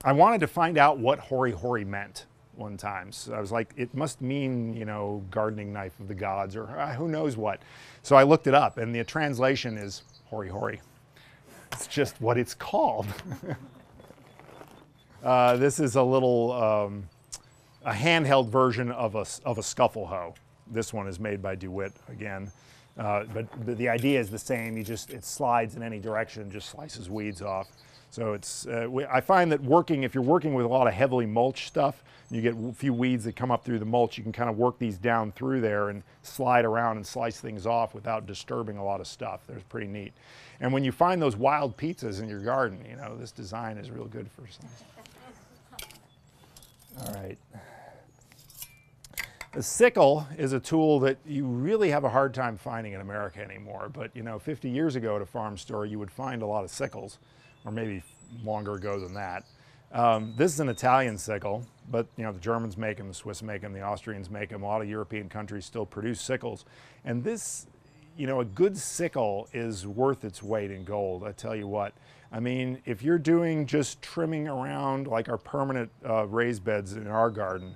I wanted to find out what Hori Hori meant. one time. So I was like, it must mean, you know, gardening knife of the gods, or who knows what. So I looked it up, and the translation is hori hori. It's just what it's called. This is a little a handheld version of a scuffle hoe. This one is made by DeWitt again, but the idea is the same. It slides in any direction, just slices weeds off. So it's I find that if you're working with a lot of heavily mulched stuff, you get a few weeds that come up through the mulch, you can kind of work these down through there and slide around and slice things off without disturbing a lot of stuff. They're pretty neat. And when you find those wild pizzas in your garden, you know, this design is real good for some. All right. The sickle is a tool that you really have a hard time finding in America anymore. But, you know, 50 years ago at a farm store, you would find a lot of sickles, or maybe longer ago than that. This is an Italian sickle, but, you know, the Germans make them, the Swiss make them, the Austrians make them. A lot of European countries still produce sickles. And this, you know, a good sickle is worth its weight in gold, I tell you what. I mean, if you're doing just trimming around like our permanent raised beds in our garden,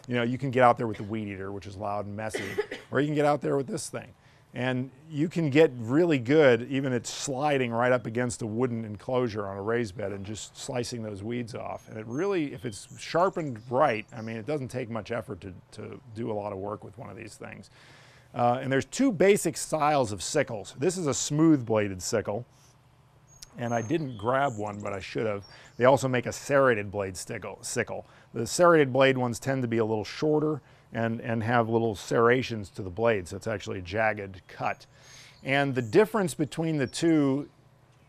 you know, you can get out there with the weed eater, which is loud and messy, or you can get out there with this thing. And you can get really good, even at sliding right up against a wooden enclosure on a raised bed and just slicing those weeds off. And it really, if it's sharpened right, I mean, it doesn't take much effort to do a lot of work with one of these things. And there's two basic styles of sickles. This is a smooth bladed sickle. And I didn't grab one, but I should have. They also make a serrated blade sickle. The serrated blade ones tend to be a little shorter and have little serrations to the blade, so it's actually a jagged cut. And the difference between the two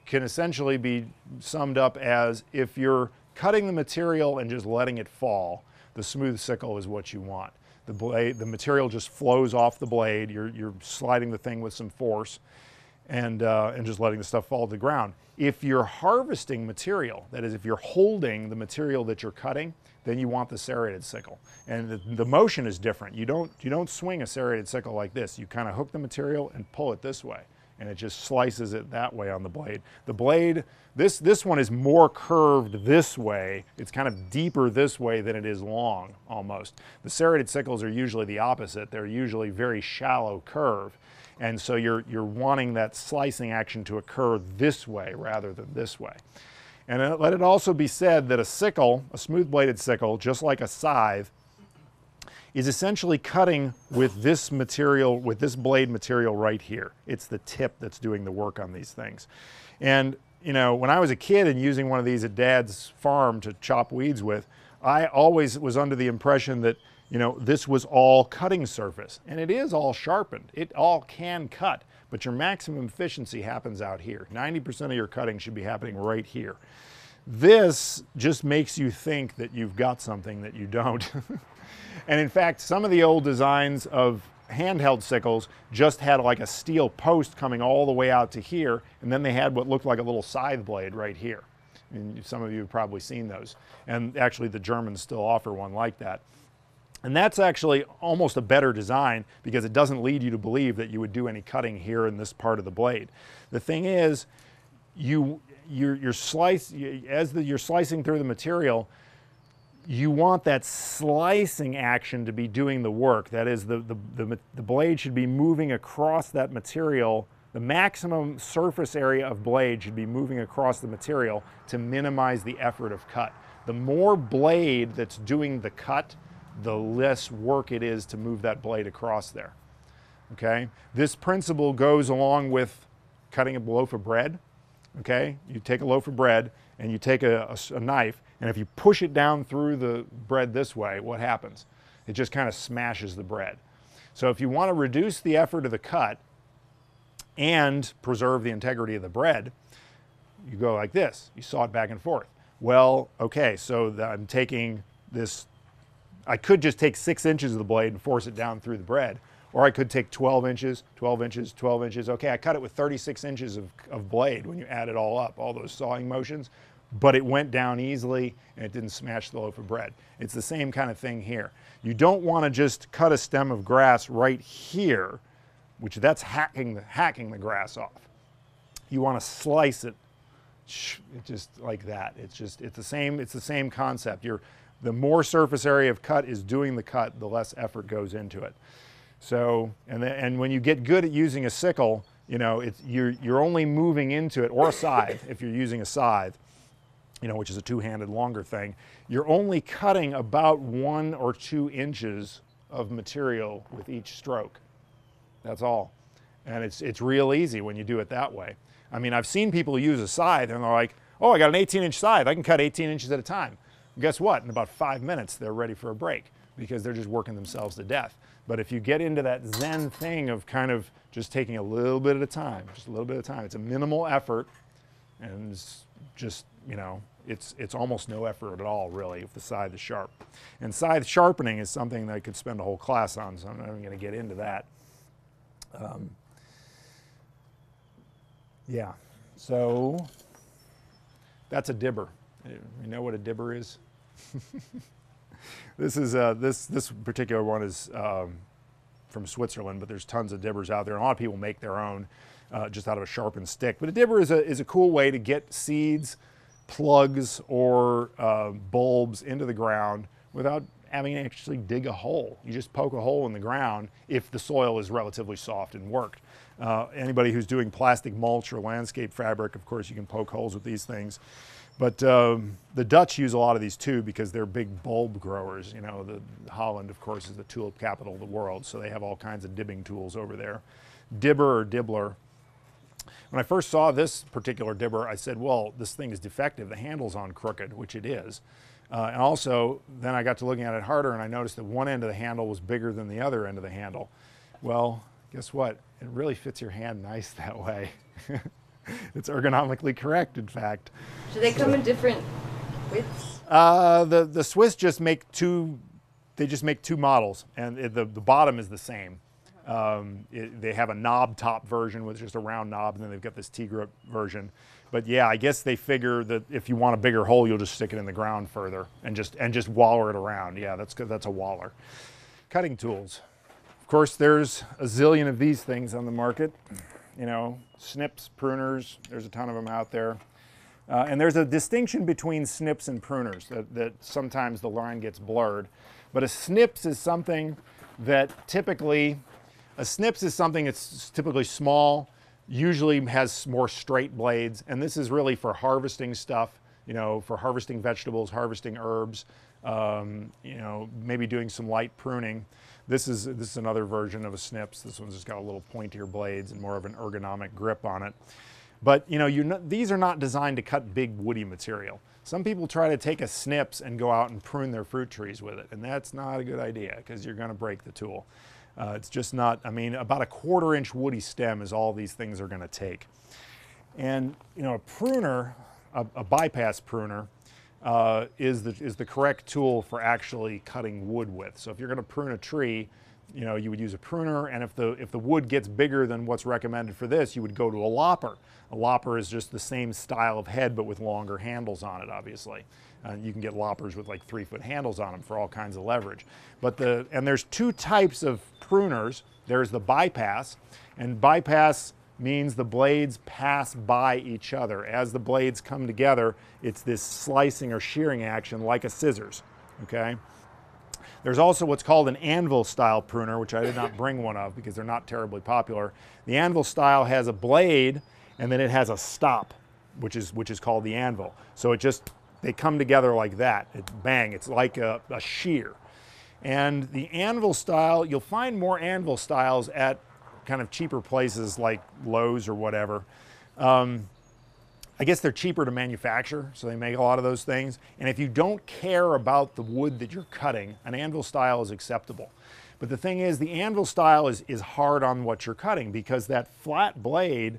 can essentially be summed up as if you're cutting the material and just letting it fall, the smooth sickle is what you want. The material just flows off the blade. You're sliding the thing with some force and just letting the stuff fall to the ground. If you're harvesting material, that is, if you're holding the material that you're cutting, then you want the serrated sickle. And the motion is different. You don't swing a serrated sickle like this. You kind of hook the material and pull it this way, and it just slices it that way on the blade. The blade, this one is more curved this way. It's kind of deeper this way than it is long, almost. The serrated sickles are usually the opposite. They're usually very shallow curve. And so you're wanting that slicing action to occur this way rather than this way. And let it also be said that a sickle, a smooth-bladed sickle, just like a scythe, is essentially cutting with this material, with this blade material right here. It's the tip that's doing the work on these things. And, you know, when I was a kid and using one of these at Dad's farm to chop weeds with, I always was under the impression that, you know, this was all cutting surface, and it is all sharpened. It all can cut, but your maximum efficiency happens out here. 90% of your cutting should be happening right here. This just makes you think that you've got something that you don't. And in fact, some of the old designs of handheld sickles just had like a steel post coming all the way out to here, and then they had what looked like a little scythe blade right here. And some of you have probably seen those. And actually the Germans still offer one like that. And that's actually almost a better design because it doesn't lead you to believe that you would do any cutting here in this part of the blade. The thing is, you're slicing through the material, you want that slicing action to be doing the work. That is, the blade should be moving across that material. The maximum surface area of blade should be moving across the material to minimize the effort of cut. The more blade that's doing the cut, the less work it is to move that blade across there, okay? This principle goes along with cutting a loaf of bread, okay? You take a loaf of bread and you take a knife, and if you push it down through the bread this way, what happens? It just kind of smashes the bread. So if you want to reduce the effort of the cut and preserve the integrity of the bread, you go like this. You saw it back and forth. Well, okay, so I'm taking this, I could just take 6 inches of the blade and force it down through the bread, or I could take 12 inches, 12 inches, 12 inches. Okay, I cut it with 36 inches of blade when you add it all up, all those sawing motions, but it went down easily and it didn't smash the loaf of bread. It's the same kind of thing here. You don't want to just cut a stem of grass right here, which that's hacking the grass off. You want to slice it just like that. It's the same concept. The more surface area of cut is doing the cut, the less effort goes into it. So, and when you get good at using a sickle, you know, you're only moving into it, or a scythe, if you're using a scythe, you know, which is a two-handed longer thing, you're only cutting about 1 or 2 inches of material with each stroke. That's all. And it's real easy when you do it that way. I mean, I've seen people use a scythe and they're like, oh, I got an 18-inch scythe. I can cut 18 inches at a time. Guess what? In about 5 minutes, they're ready for a break because they're just working themselves to death. But if you get into that Zen thing of kind of just taking a little bit at a time, just a little bit at a time, it's a minimal effort, and it's just, you know, it's almost no effort at all, really, if the scythe is sharp. And scythe sharpening is something that I could spend a whole class on, so I'm not even going to get into that. Yeah, so that's a dibber. You know what a dibber is? This is this particular one is from Switzerland, but there's tons of dibbers out there. And a lot of people make their own just out of a sharpened stick. But a dibber is a cool way to get seeds, plugs, or bulbs into the ground without having to actually dig a hole. You just poke a hole in the ground if the soil is relatively soft and worked. Anybody who's doing plastic mulch or landscape fabric, of course, you can poke holes with these things. But the Dutch use a lot of these too because they're big bulb growers. You know, Holland, of course, is the tulip capital of the world, so they have all kinds of dibbing tools over there. Dibber or dibbler. When I first saw this particular dibber, I said, well, this thing is defective. The handle's on crooked, which it is. And also, then I got to looking at it harder and I noticed that one end of the handle was bigger than the other end of the handle. Well, guess what? It really fits your hand nice that way. It's ergonomically correct, in fact. Do they come in different widths? The Swiss just make two models, and the bottom is the same. They have a knob top version with just a round knob, and then they've got this T-grip version. But yeah, I guess they figure that if you want a bigger hole, you'll just stick it in the ground further and just waller it around. Yeah, that's good. That's a waller. Cutting tools. Of course, there's a zillion of these things on the market. You know, snips, pruners, there's a ton of them out there. And there's a distinction between snips and pruners that sometimes the line gets blurred. But a snips is something that typically it's typically small, usually has more straight blades, and this is really for harvesting stuff, you know, for harvesting vegetables, harvesting herbs, you know, maybe doing some light pruning. This is another version of a snips. This one's just got a little pointier blades and more of an ergonomic grip on it. But you know, these are not designed to cut big woody material. Some people try to take a snips and go out and prune their fruit trees with it, and that's not a good idea because you're going to break the tool. It's just not, I mean, about a 1/4 inch woody stem is all these things are going to take. And you know, a pruner, a bypass pruner, is the correct tool for actually cutting wood with. So if you're going to prune a tree, you know, you would use a pruner, and if the wood gets bigger than what's recommended for this, you would go to a lopper. A lopper is just the same style of head but with longer handles on it, obviously. You can get loppers with like 3-foot handles on them for all kinds of leverage. And there's two types of pruners. There's the bypass, and bypass means the blades pass by each other. As the blades come together, it's this slicing or shearing action like a scissors, okay? There's also what's called an anvil style pruner, which I did not bring one of because they're not terribly popular. The anvil style has a blade and then it has a stop, which is called the anvil. So they come together like that. Bang, it's like a shear. And the anvil style, you'll find more anvil styles at kind of cheaper places like Lowe's or whatever. I guess they're cheaper to manufacture, so they make a lot of those things. And if you don't care about the wood that you're cutting, an anvil style is acceptable. But the thing is, the anvil style is hard on what you're cutting because that flat blade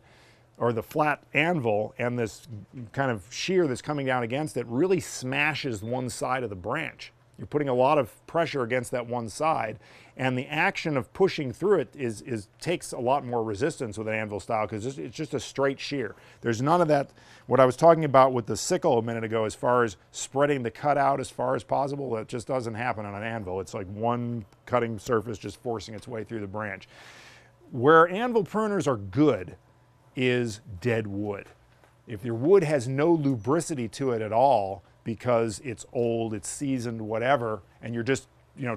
or the flat anvil and this kind of shear that's coming down against it really smashes one side of the branch. You're putting a lot of pressure against that one side, and the action of pushing through it takes a lot more resistance with an anvil style because it's just a straight shear. There's none of that, what I was talking about with the sickle a minute ago as far as spreading the cut out as far as possible, that just doesn't happen on an anvil. It's like one cutting surface just forcing its way through the branch. Where anvil pruners are good is dead wood. If your wood has no lubricity to it at all, because it's old, it's seasoned, whatever, and you're just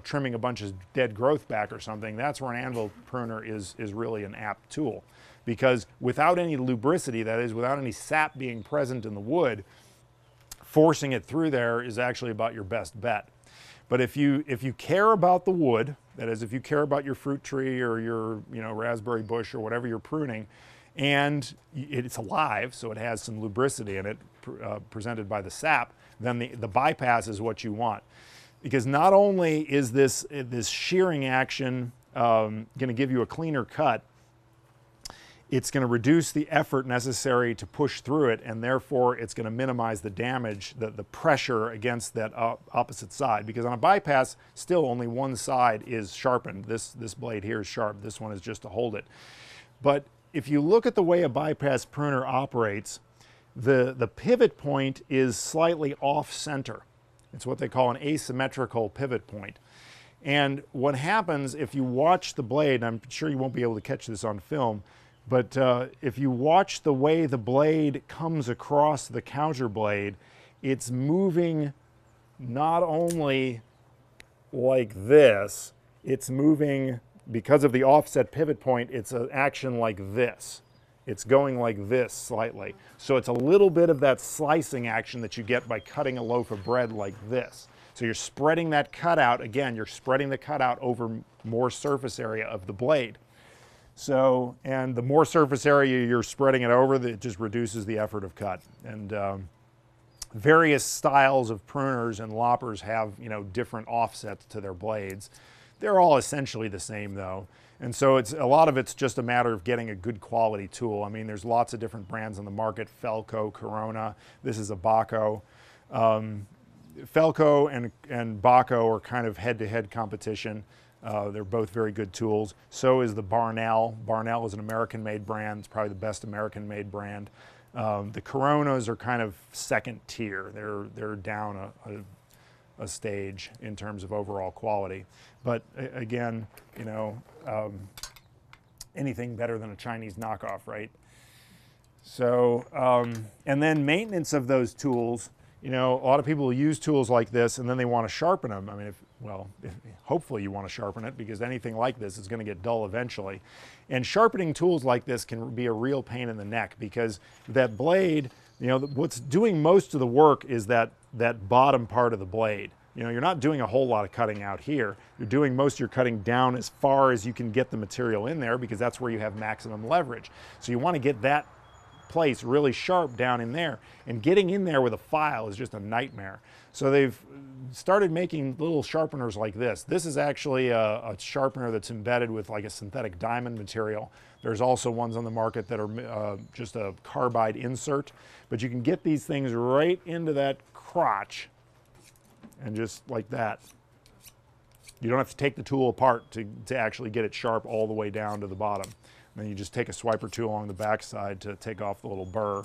trimming a bunch of dead growth back or something, that's where an anvil pruner is really an apt tool. Because without any lubricity, that is, without any sap being present in the wood, forcing it through there is actually about your best bet. But if you care about the wood, that is, if you care about your fruit tree or your raspberry bush or whatever you're pruning, and it's alive, so it has some lubricity in it presented by the sap, then the bypass is what you want. Because not only is this shearing action going to give you a cleaner cut, it's going to reduce the effort necessary to push through it, and therefore it's going to minimize the damage, the pressure against that opposite side. Because on a bypass, still only one side is sharpened. This blade here is sharp. This one is just to hold it. But if you look at the way a bypass pruner operates, the pivot point is slightly off center. It's what they call an asymmetrical pivot point. And what happens if you watch the blade, and I'm sure you won't be able to catch this on film, but if you watch the way the blade comes across the counter blade, it's moving not only like this, it's moving, because of the offset pivot point, it's an action like this. It's going like this slightly. So it's a little bit of that slicing action that you get by cutting a loaf of bread like this. So you're spreading that cut out, again, you're spreading the cut out over more surface area of the blade. So, and the more surface area you're spreading it over, it just reduces the effort of cut. And various styles of pruners and loppers have, different offsets to their blades. They're all essentially the same though. And so a lot of it's just a matter of getting a good quality tool. I mean, there's lots of different brands on the market, Felco, Corona, this is a Baco. Felco and Baco are kind of head-to-head competition. They're both very good tools. So is the Barnell. Barnell is an American-made brand. It's probably the best American-made brand. The Coronas are kind of second tier. They're down a stage in terms of overall quality. But again, anything better than a Chinese knockoff, right? So, and then maintenance of those tools. A lot of people use tools like this and then they want to sharpen them. I mean, hopefully you want to sharpen it, because anything like this is going to get dull eventually. And sharpening tools like this can be a real pain in the neck, because that blade, what's doing most of the work is that bottom part of the blade. You're not doing a whole lot of cutting out here. You're doing most of your cutting down as far as you can get the material in there, because that's where you have maximum leverage. So you want to get that place really sharp down in there, and getting in there with a file is just a nightmare. So they've started making little sharpeners like this. This is actually a sharpener that's embedded with like a synthetic diamond material. There's also ones on the market that are just a carbide insert, but you can get these things right into that crotch and just like that. You don't have to take the tool apart to actually get it sharp all the way down to the bottom. And then you just take a swiper tool along the backside to take off the little burr.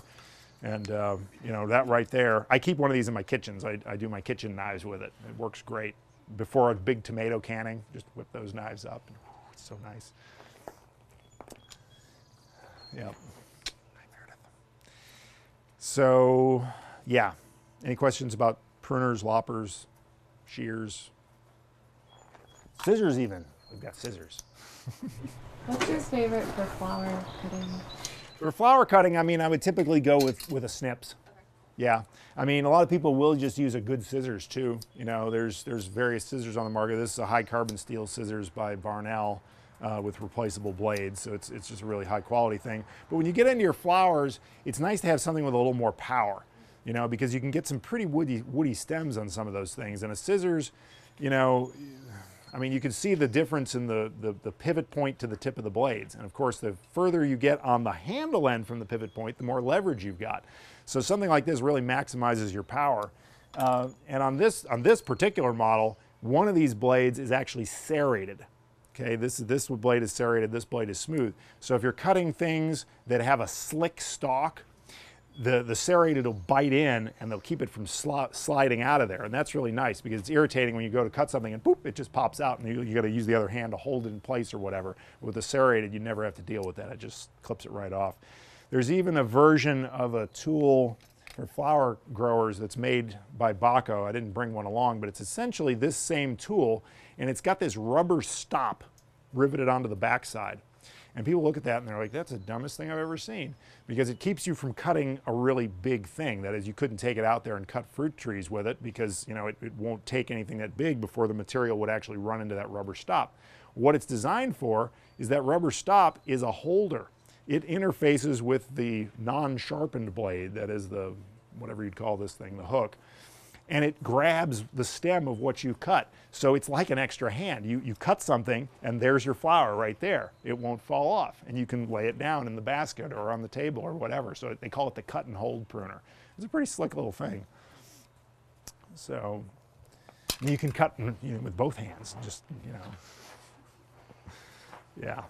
And that right there, I keep one of these in my kitchens. I do my kitchen knives with it. It works great. Before a big tomato canning, just whip those knives up. And, it's so nice. Yep. So, yeah. Any questions about pruners, loppers, shears, scissors even? We've got scissors. What's your favorite for flower cutting? For flower cutting, I mean, I would typically go with a snips. Yeah, I mean, a lot of people will just use a good scissors too. There's various scissors on the market. This is a high carbon steel scissors by Barnell with replaceable blades, so it's just a really high quality thing. But when you get into your flowers, it's nice to have something with a little more power, because you can get some pretty woody stems on some of those things. And a scissors, I mean, you can see the difference in the pivot point to the tip of the blades. And of course, the further you get on the handle end from the pivot point, the more leverage you've got. So something like this really maximizes your power. And on this particular model, one of these blades is actually serrated. Okay, this blade is serrated, this blade is smooth. So if you're cutting things that have a slick stalk, the serrated will bite in and they'll keep it from sliding out of there. And that's really nice, because it's irritating when you go to cut something and boop, it just pops out and you got to use the other hand to hold it in place or whatever. With the serrated, you never have to deal with that. It just clips it right off. There's even a version of a tool for flower growers that's made by Baco. I didn't bring one along, but it's essentially this same tool, and it's got this rubber stop riveted onto the backside. And people look at that and they're like, that's the dumbest thing I've ever seen, because it keeps you from cutting a really big thing. That is, you couldn't take it out there and cut fruit trees with it, because it won't take anything that big before the material would actually run into that rubber stop. What it's designed for is that rubber stop is a holder. It interfaces with the non-sharpened blade, that is the, whatever you'd call this thing, the hook, and it grabs the stem of what you cut. So it's like an extra hand. You cut something and there's your flower right there. It won't fall off, and you can lay it down in the basket or on the table or whatever. So they call it the cut and hold pruner. It's a pretty slick little thing. So you can cut with both hands, just, yeah.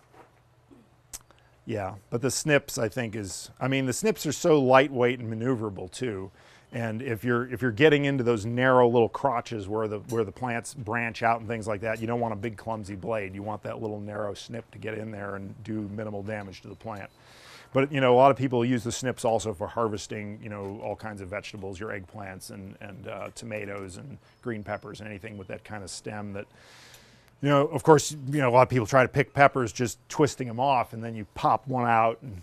Yeah, but the snips, I think, the snips are so lightweight and maneuverable too. And if you're getting into those narrow little crotches where the plants branch out and things like that, you don't want a big clumsy blade. You want that little narrow snip to get in there and do minimal damage to the plant. But a lot of people use the snips also for harvesting, all kinds of vegetables, your eggplants and tomatoes and green peppers and anything with that kind of stem that. Of course, a lot of people try to pick peppers just twisting them off, and then you pop one out, and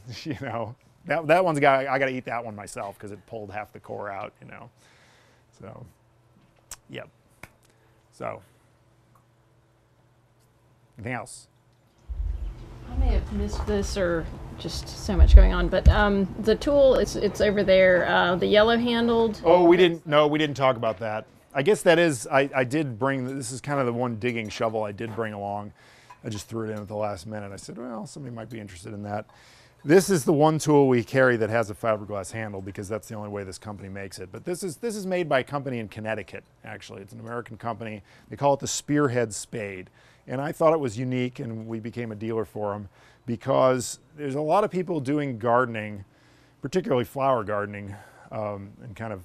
that one's I got to eat that one myself because it pulled half the core out, So, yep. So, anything else? I may have missed this, or just so much going on, but the tool, it's over there, the yellow handled. Oh, we didn't talk about that. I guess that is, I did bring, this is kind of the one digging shovel I did bring along. I just threw it in at the last minute. I said, well, somebody might be interested in that. This is the one tool we carry that has a fiberglass handle, because that's the only way this company makes it. But this is made by a company in Connecticut, actually. It's an American company. They call it the Spearhead Spade. And I thought it was unique, and we became a dealer for them, because there's a lot of people doing gardening, particularly flower gardening, and kind of,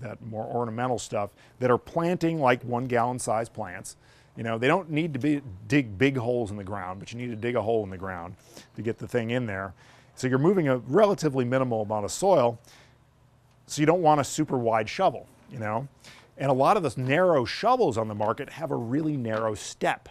that more ornamental stuff, that are planting like 1 gallon size plants. They don't need to dig big holes in the ground, but you need to dig a hole in the ground to get the thing in there. So you're moving a relatively minimal amount of soil, so you don't want a super wide shovel, And a lot of those narrow shovels on the market have a really narrow step.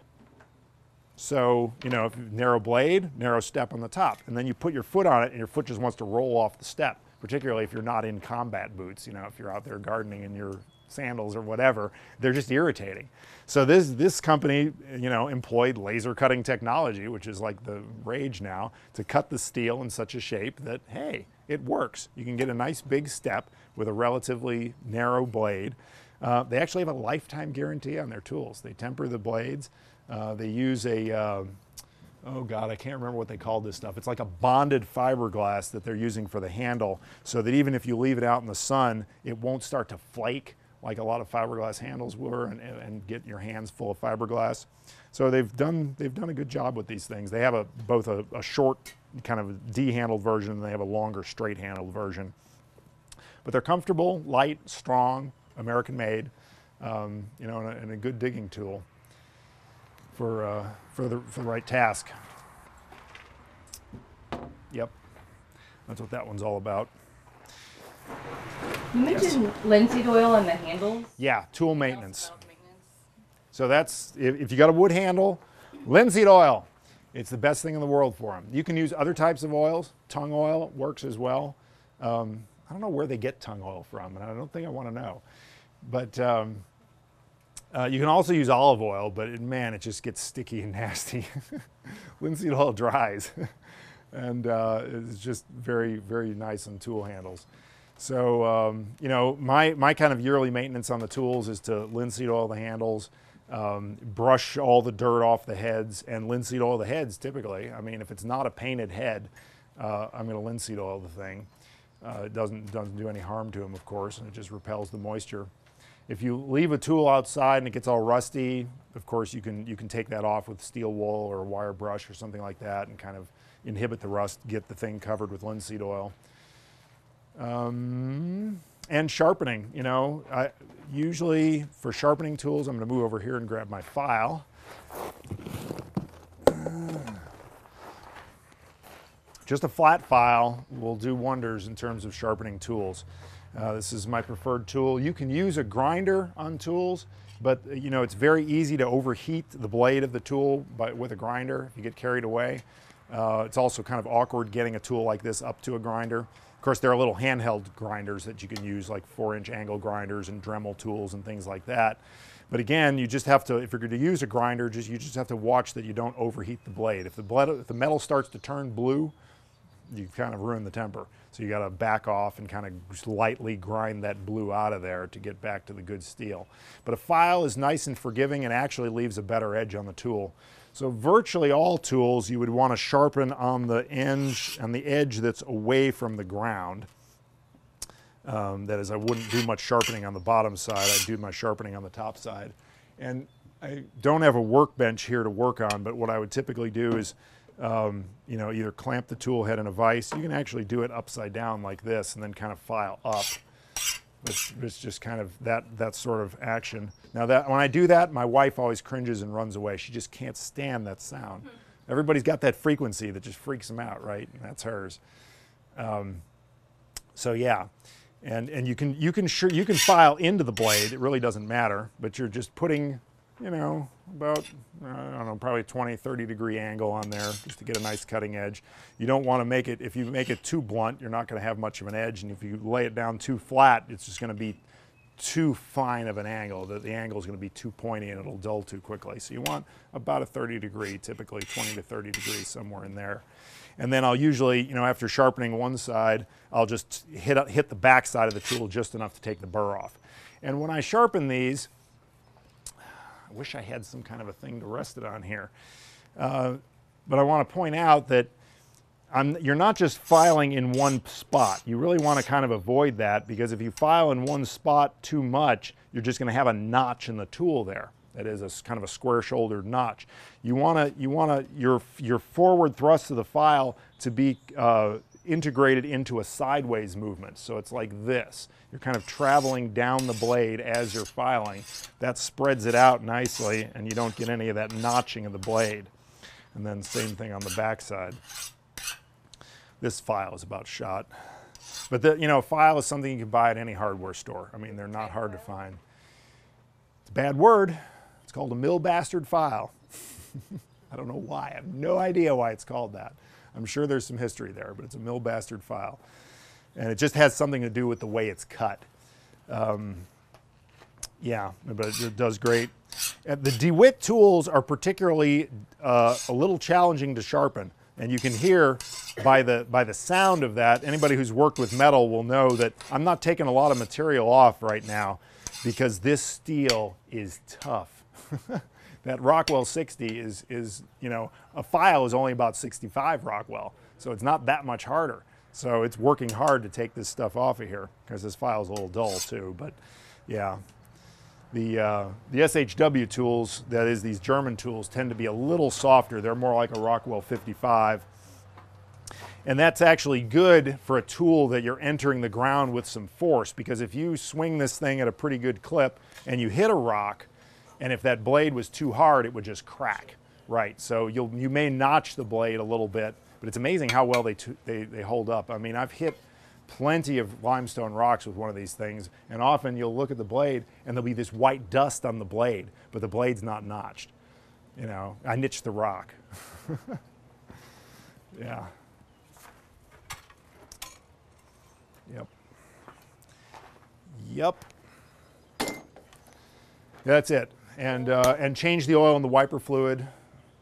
So, if narrow blade, narrow step on the top, and then you put your foot on it and your foot just wants to roll off the step, particularly if you're not in combat boots, if you're out there gardening in your sandals or whatever, they're just irritating. So this company, employed laser cutting technology, which is like the rage now, to cut the steel in such a shape that, hey, it works. You can get a nice big step with a relatively narrow blade. They actually have a lifetime guarantee on their tools. They temper the blades. They use a, oh God, I can't remember what they called this stuff. It's like a bonded fiberglass that they're using for the handle, so that even if you leave it out in the sun, it won't start to flake like a lot of fiberglass handles were, and get your hands full of fiberglass. So they've done a good job with these things. They have both a short kind of D-handled version, and they have a longer straight-handled version. But they're comfortable, light, strong, American-made, and a good digging tool for the right task. Yep, that's what that one's all about. You mentioned linseed oil on the handles. Yeah, tool maintenance. So that's, if you got a wood handle, linseed oil, it's the best thing in the world for them. You can use other types of oils. Tung oil works as well. I don't know where they get tung oil from, and I don't think I want to know. But you can also use olive oil, but man, it just gets sticky and nasty. Linseed oil dries, and it's just very, very nice on tool handles. So, my kind of yearly maintenance on the tools is to linseed oil the handles, brush all the dirt off the heads, and linseed oil the heads typically. I mean, if it's not a painted head, I'm going to linseed oil the thing. It doesn't do any harm to them, of course, and it just repels the moisture. If you leave a tool outside and it gets all rusty, of course you can take that off with steel wool or a wire brush or something like that, and kind of inhibit the rust, get the thing covered with linseed oil. And sharpening, usually for sharpening tools, I'm going to move over here and grab my file. just a flat file will do wonders in terms of sharpening tools. This is my preferred tool. You can use a grinder on tools, but you know, it's very easy to overheat the blade of the tool with a grinder if you get carried away. It's also kind of awkward getting a tool like this up to a grinder. Of course, there are little handheld grinders that you can use, like 4-inch angle grinders and Dremel tools and things like that. But again, you just have to, if you're going to use a grinder, you just have to watch that you don't overheat the blade. If the metal starts to turn blue, you kind of ruin the temper. So you got to back off and kind of just lightly grind that blue out of there to get back to the good steel. But a file is nice and forgiving and actually leaves a better edge on the tool. So virtually all tools you would want to sharpen on the edge that's away from the ground. That is, I wouldn't do much sharpening on the bottom side. I'd do my sharpening on the top side. And I don't have a workbench here to work on, but what I would typically do is you know, either clamp the tool head in a vise. You can actually do it upside down like this and then kind of file up. It's just kind of that sort of action. Now when I do that, my wife always cringes and runs away. She just can't stand that sound. Everybody's got that frequency that just freaks them out, right? And that's hers. So yeah, and you can file into the blade. It really doesn't matter, but you're just putting, you know, about, I don't know, probably 20, 30 degree angle on there just to get a nice cutting edge. You don't want to make it, if you make it too blunt, you're not going to have much of an edge. And if you lay it down too flat, it's just going to be too fine of an angle. The angle is going to be too pointy and it'll dull too quickly. So you want about a 30 degree, typically 20 to 30 degrees, somewhere in there. And then I'll usually, you know, after sharpening one side, I'll just hit the back side of the tool just enough to take the burr off. And when I sharpen these, I wish I had some kind of a thing to rest it on here. But I want to point out that you're not just filing in one spot. You really want to kind of avoid that, because if you file in one spot too much, you're just going to have a notch in the tool there. That is a kind of a square-shouldered notch. You want your forward thrust of the file to be integrated into a sideways movement. So it's like this. You're kind of traveling down the blade as you're filing. That spreads it out nicely, and you don't get any of that notching of the blade. And then same thing on the back side. This file is about shot. But you know, a file is something you can buy at any hardware store. I mean, they're not hard to find. It's a bad word. It's called a mill bastard file. I don't know why. I have no idea why it's called that. I'm sure there's some history there, but it's a mill bastard file. And it just has something to do with the way it's cut. Yeah, but it does great. The DeWitt tools are particularly a little challenging to sharpen. And you can hear by the sound of that, anybody who's worked with metal will know that I'm not taking a lot of material off right now because this steel is tough. That Rockwell 60 is, you know, a file is only about 65 Rockwell, so it's not that much harder. So it's working hard to take this stuff off of here, because this file is a little dull too, but yeah. The SHW tools, that is these German tools, tend to be a little softer. They're more like a Rockwell 55. And that's actually good for a tool that you're entering the ground with some force, because if you swing this thing at a pretty good clip and you hit a rock, and if that blade was too hard, it would just crack, right? So you may notch the blade a little bit, but it's amazing how well they hold up. I mean, I've hit plenty of limestone rocks with one of these things, and often you'll look at the blade and there'll be this white dust on the blade, but the blade's not notched. You know, I niched the rock. Yeah. Yep. Yep. That's it. And change the oil and the wiper fluid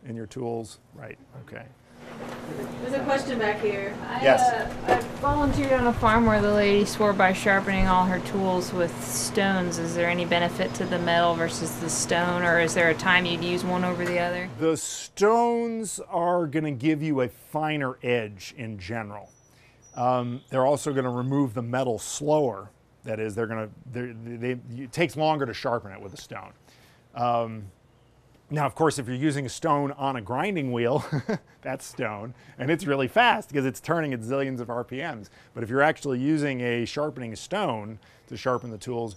in your tools. Right, okay. There's a question back here. Yes. I volunteered on a farm where the lady swore by sharpening all her tools with stones. Is there any benefit to the metal versus the stone, or is there a time you'd use one over the other? The stones are going to give you a finer edge in general. They're also going to remove the metal slower. That is, it takes longer to sharpen it with a stone. Now, of course, if you're using a stone on a grinding wheel, that's stone, and it's really fast because it's turning at zillions of RPMs. But if you're actually using a sharpening stone to sharpen the tools,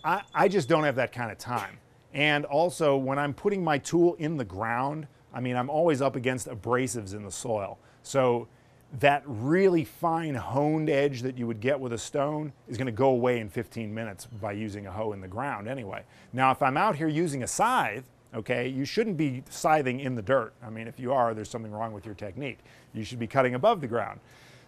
I just don't have that kind of time. And also, when I'm putting my tool in the ground, I mean, I'm always up against abrasives in the soil. So that really fine honed edge that you would get with a stone is going to go away in 15 minutes by using a hoe in the ground anyway. Now, if I'm out here using a scythe, okay, you shouldn't be scything in the dirt. I mean, if you are, there's something wrong with your technique. You should be cutting above the ground.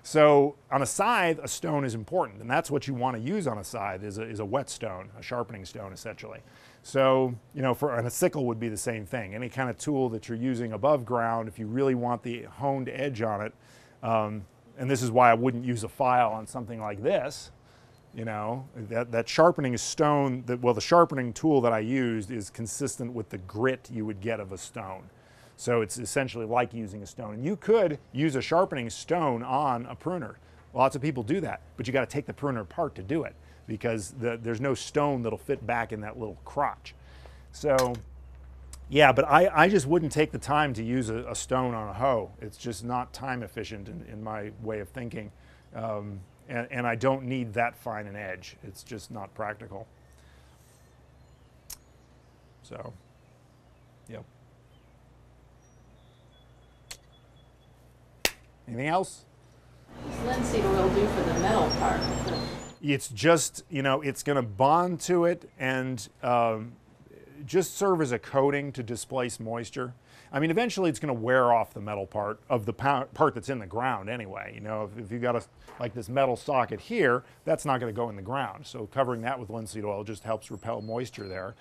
So on a scythe, a stone is important, and that's what you want to use on a scythe is a whetstone, a sharpening stone essentially. So, you know, and a sickle would be the same thing. Any kind of tool that you're using above ground, if you really want the honed edge on it, and this is why I wouldn't use a file on something like this, you know, that sharpening stone, the sharpening tool that I used is consistent with the grit you would get of a stone. So it's essentially like using a stone. And you could use a sharpening stone on a pruner. Lots of people do that, but you got to take the pruner apart to do it because there's no stone that'll fit back in that little crotch. So yeah, but I just wouldn't take the time to use a stone on a hoe. It's just not time efficient in my way of thinking. And I don't need that fine an edge. It's just not practical. So, yep. Anything else? What does linseed oil do for the metal part? It's just, you know, it's going to bond to it and just serve as a coating to displace moisture. I mean, eventually it's going to wear off the metal part of the part that's in the ground anyway. You know, if you got like this metal socket here, that's not going to go in the ground. So covering that with linseed oil just helps repel moisture there.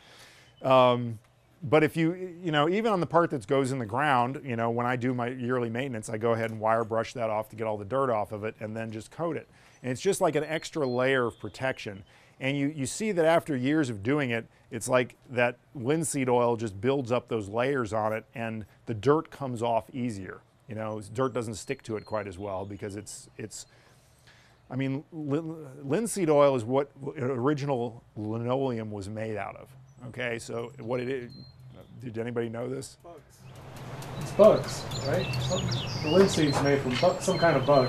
But if you know, even on the part that goes in the ground, you know, when I do my yearly maintenance, I go ahead and wire brush that off to get all the dirt off of it and then just coat it. And it's just like an extra layer of protection. And you see that after years of doing it, it's like that linseed oil just builds up those layers on it and the dirt comes off easier. You know, dirt doesn't stick to it quite as well because I mean, linseed oil is what original linoleum was made out of. Okay, so what it is, did anybody know this? Bugs. It's bugs, right? The linseed's made from some kind of bug.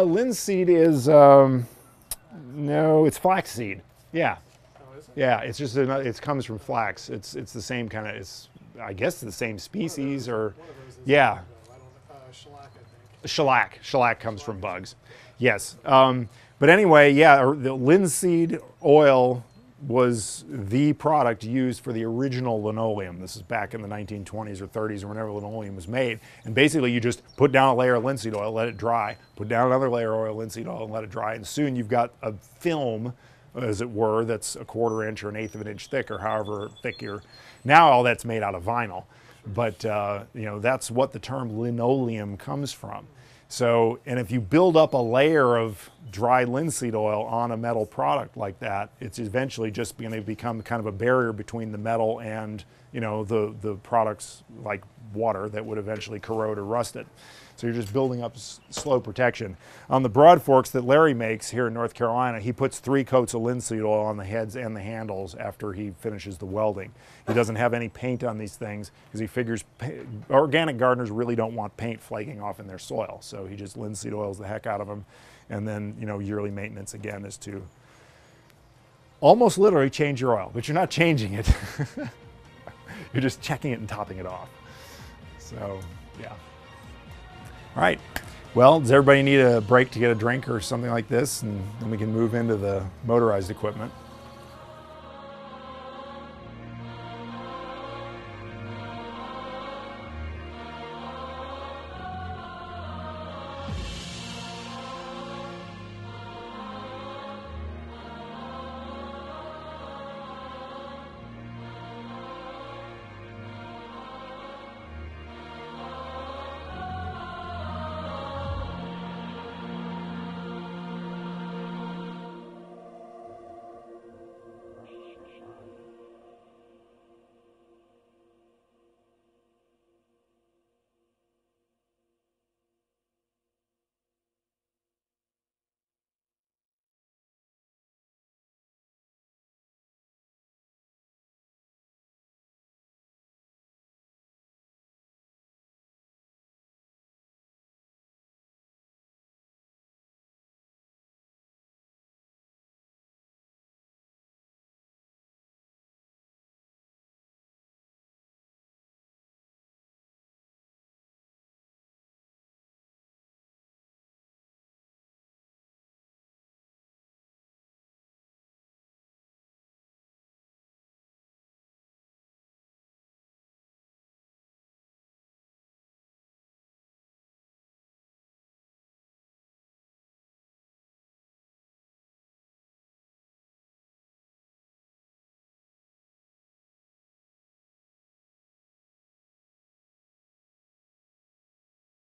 Linseed is, no, it's flaxseed. Yeah. Oh, is it? Yeah, it's just, it comes from flax. It's the same kind of, I guess the same species or, yeah. Shellac, I think. Shellac comes from bugs. Yes. But anyway, yeah, the linseed oil was the product used for the original linoleum. This is back in the 1920s or 30s or whenever linoleum was made. And basically you just put down a layer of linseed oil, let it dry, put down another layer of linseed oil and let it dry. And soon you've got a film, as it were, that's a 1/4 inch or 1/8 of an inch thick or however thick you're. Now all that's made out of vinyl. But you know, that's what the term linoleum comes from. So, and if you build up a layer of dry linseed oil on a metal product like that, it's eventually just going to become kind of a barrier between the metal and, you know, the products like water that would eventually corrode or rust it. So you're just building up slow protection. On the broad forks that Larry makes here in North Carolina, he puts 3 coats of linseed oil on the heads and the handles after he finishes the welding. He doesn't have any paint on these things because he figures organic gardeners really don't want paint flaking off in their soil. So he just linseed oils the heck out of them. And then, you know, yearly maintenance again is to almost literally change your oil, but you're not changing it. You're just checking it and topping it off. So, yeah. All right. Well, does everybody need a break to get a drink or something like this? And then we can move into the motorized equipment.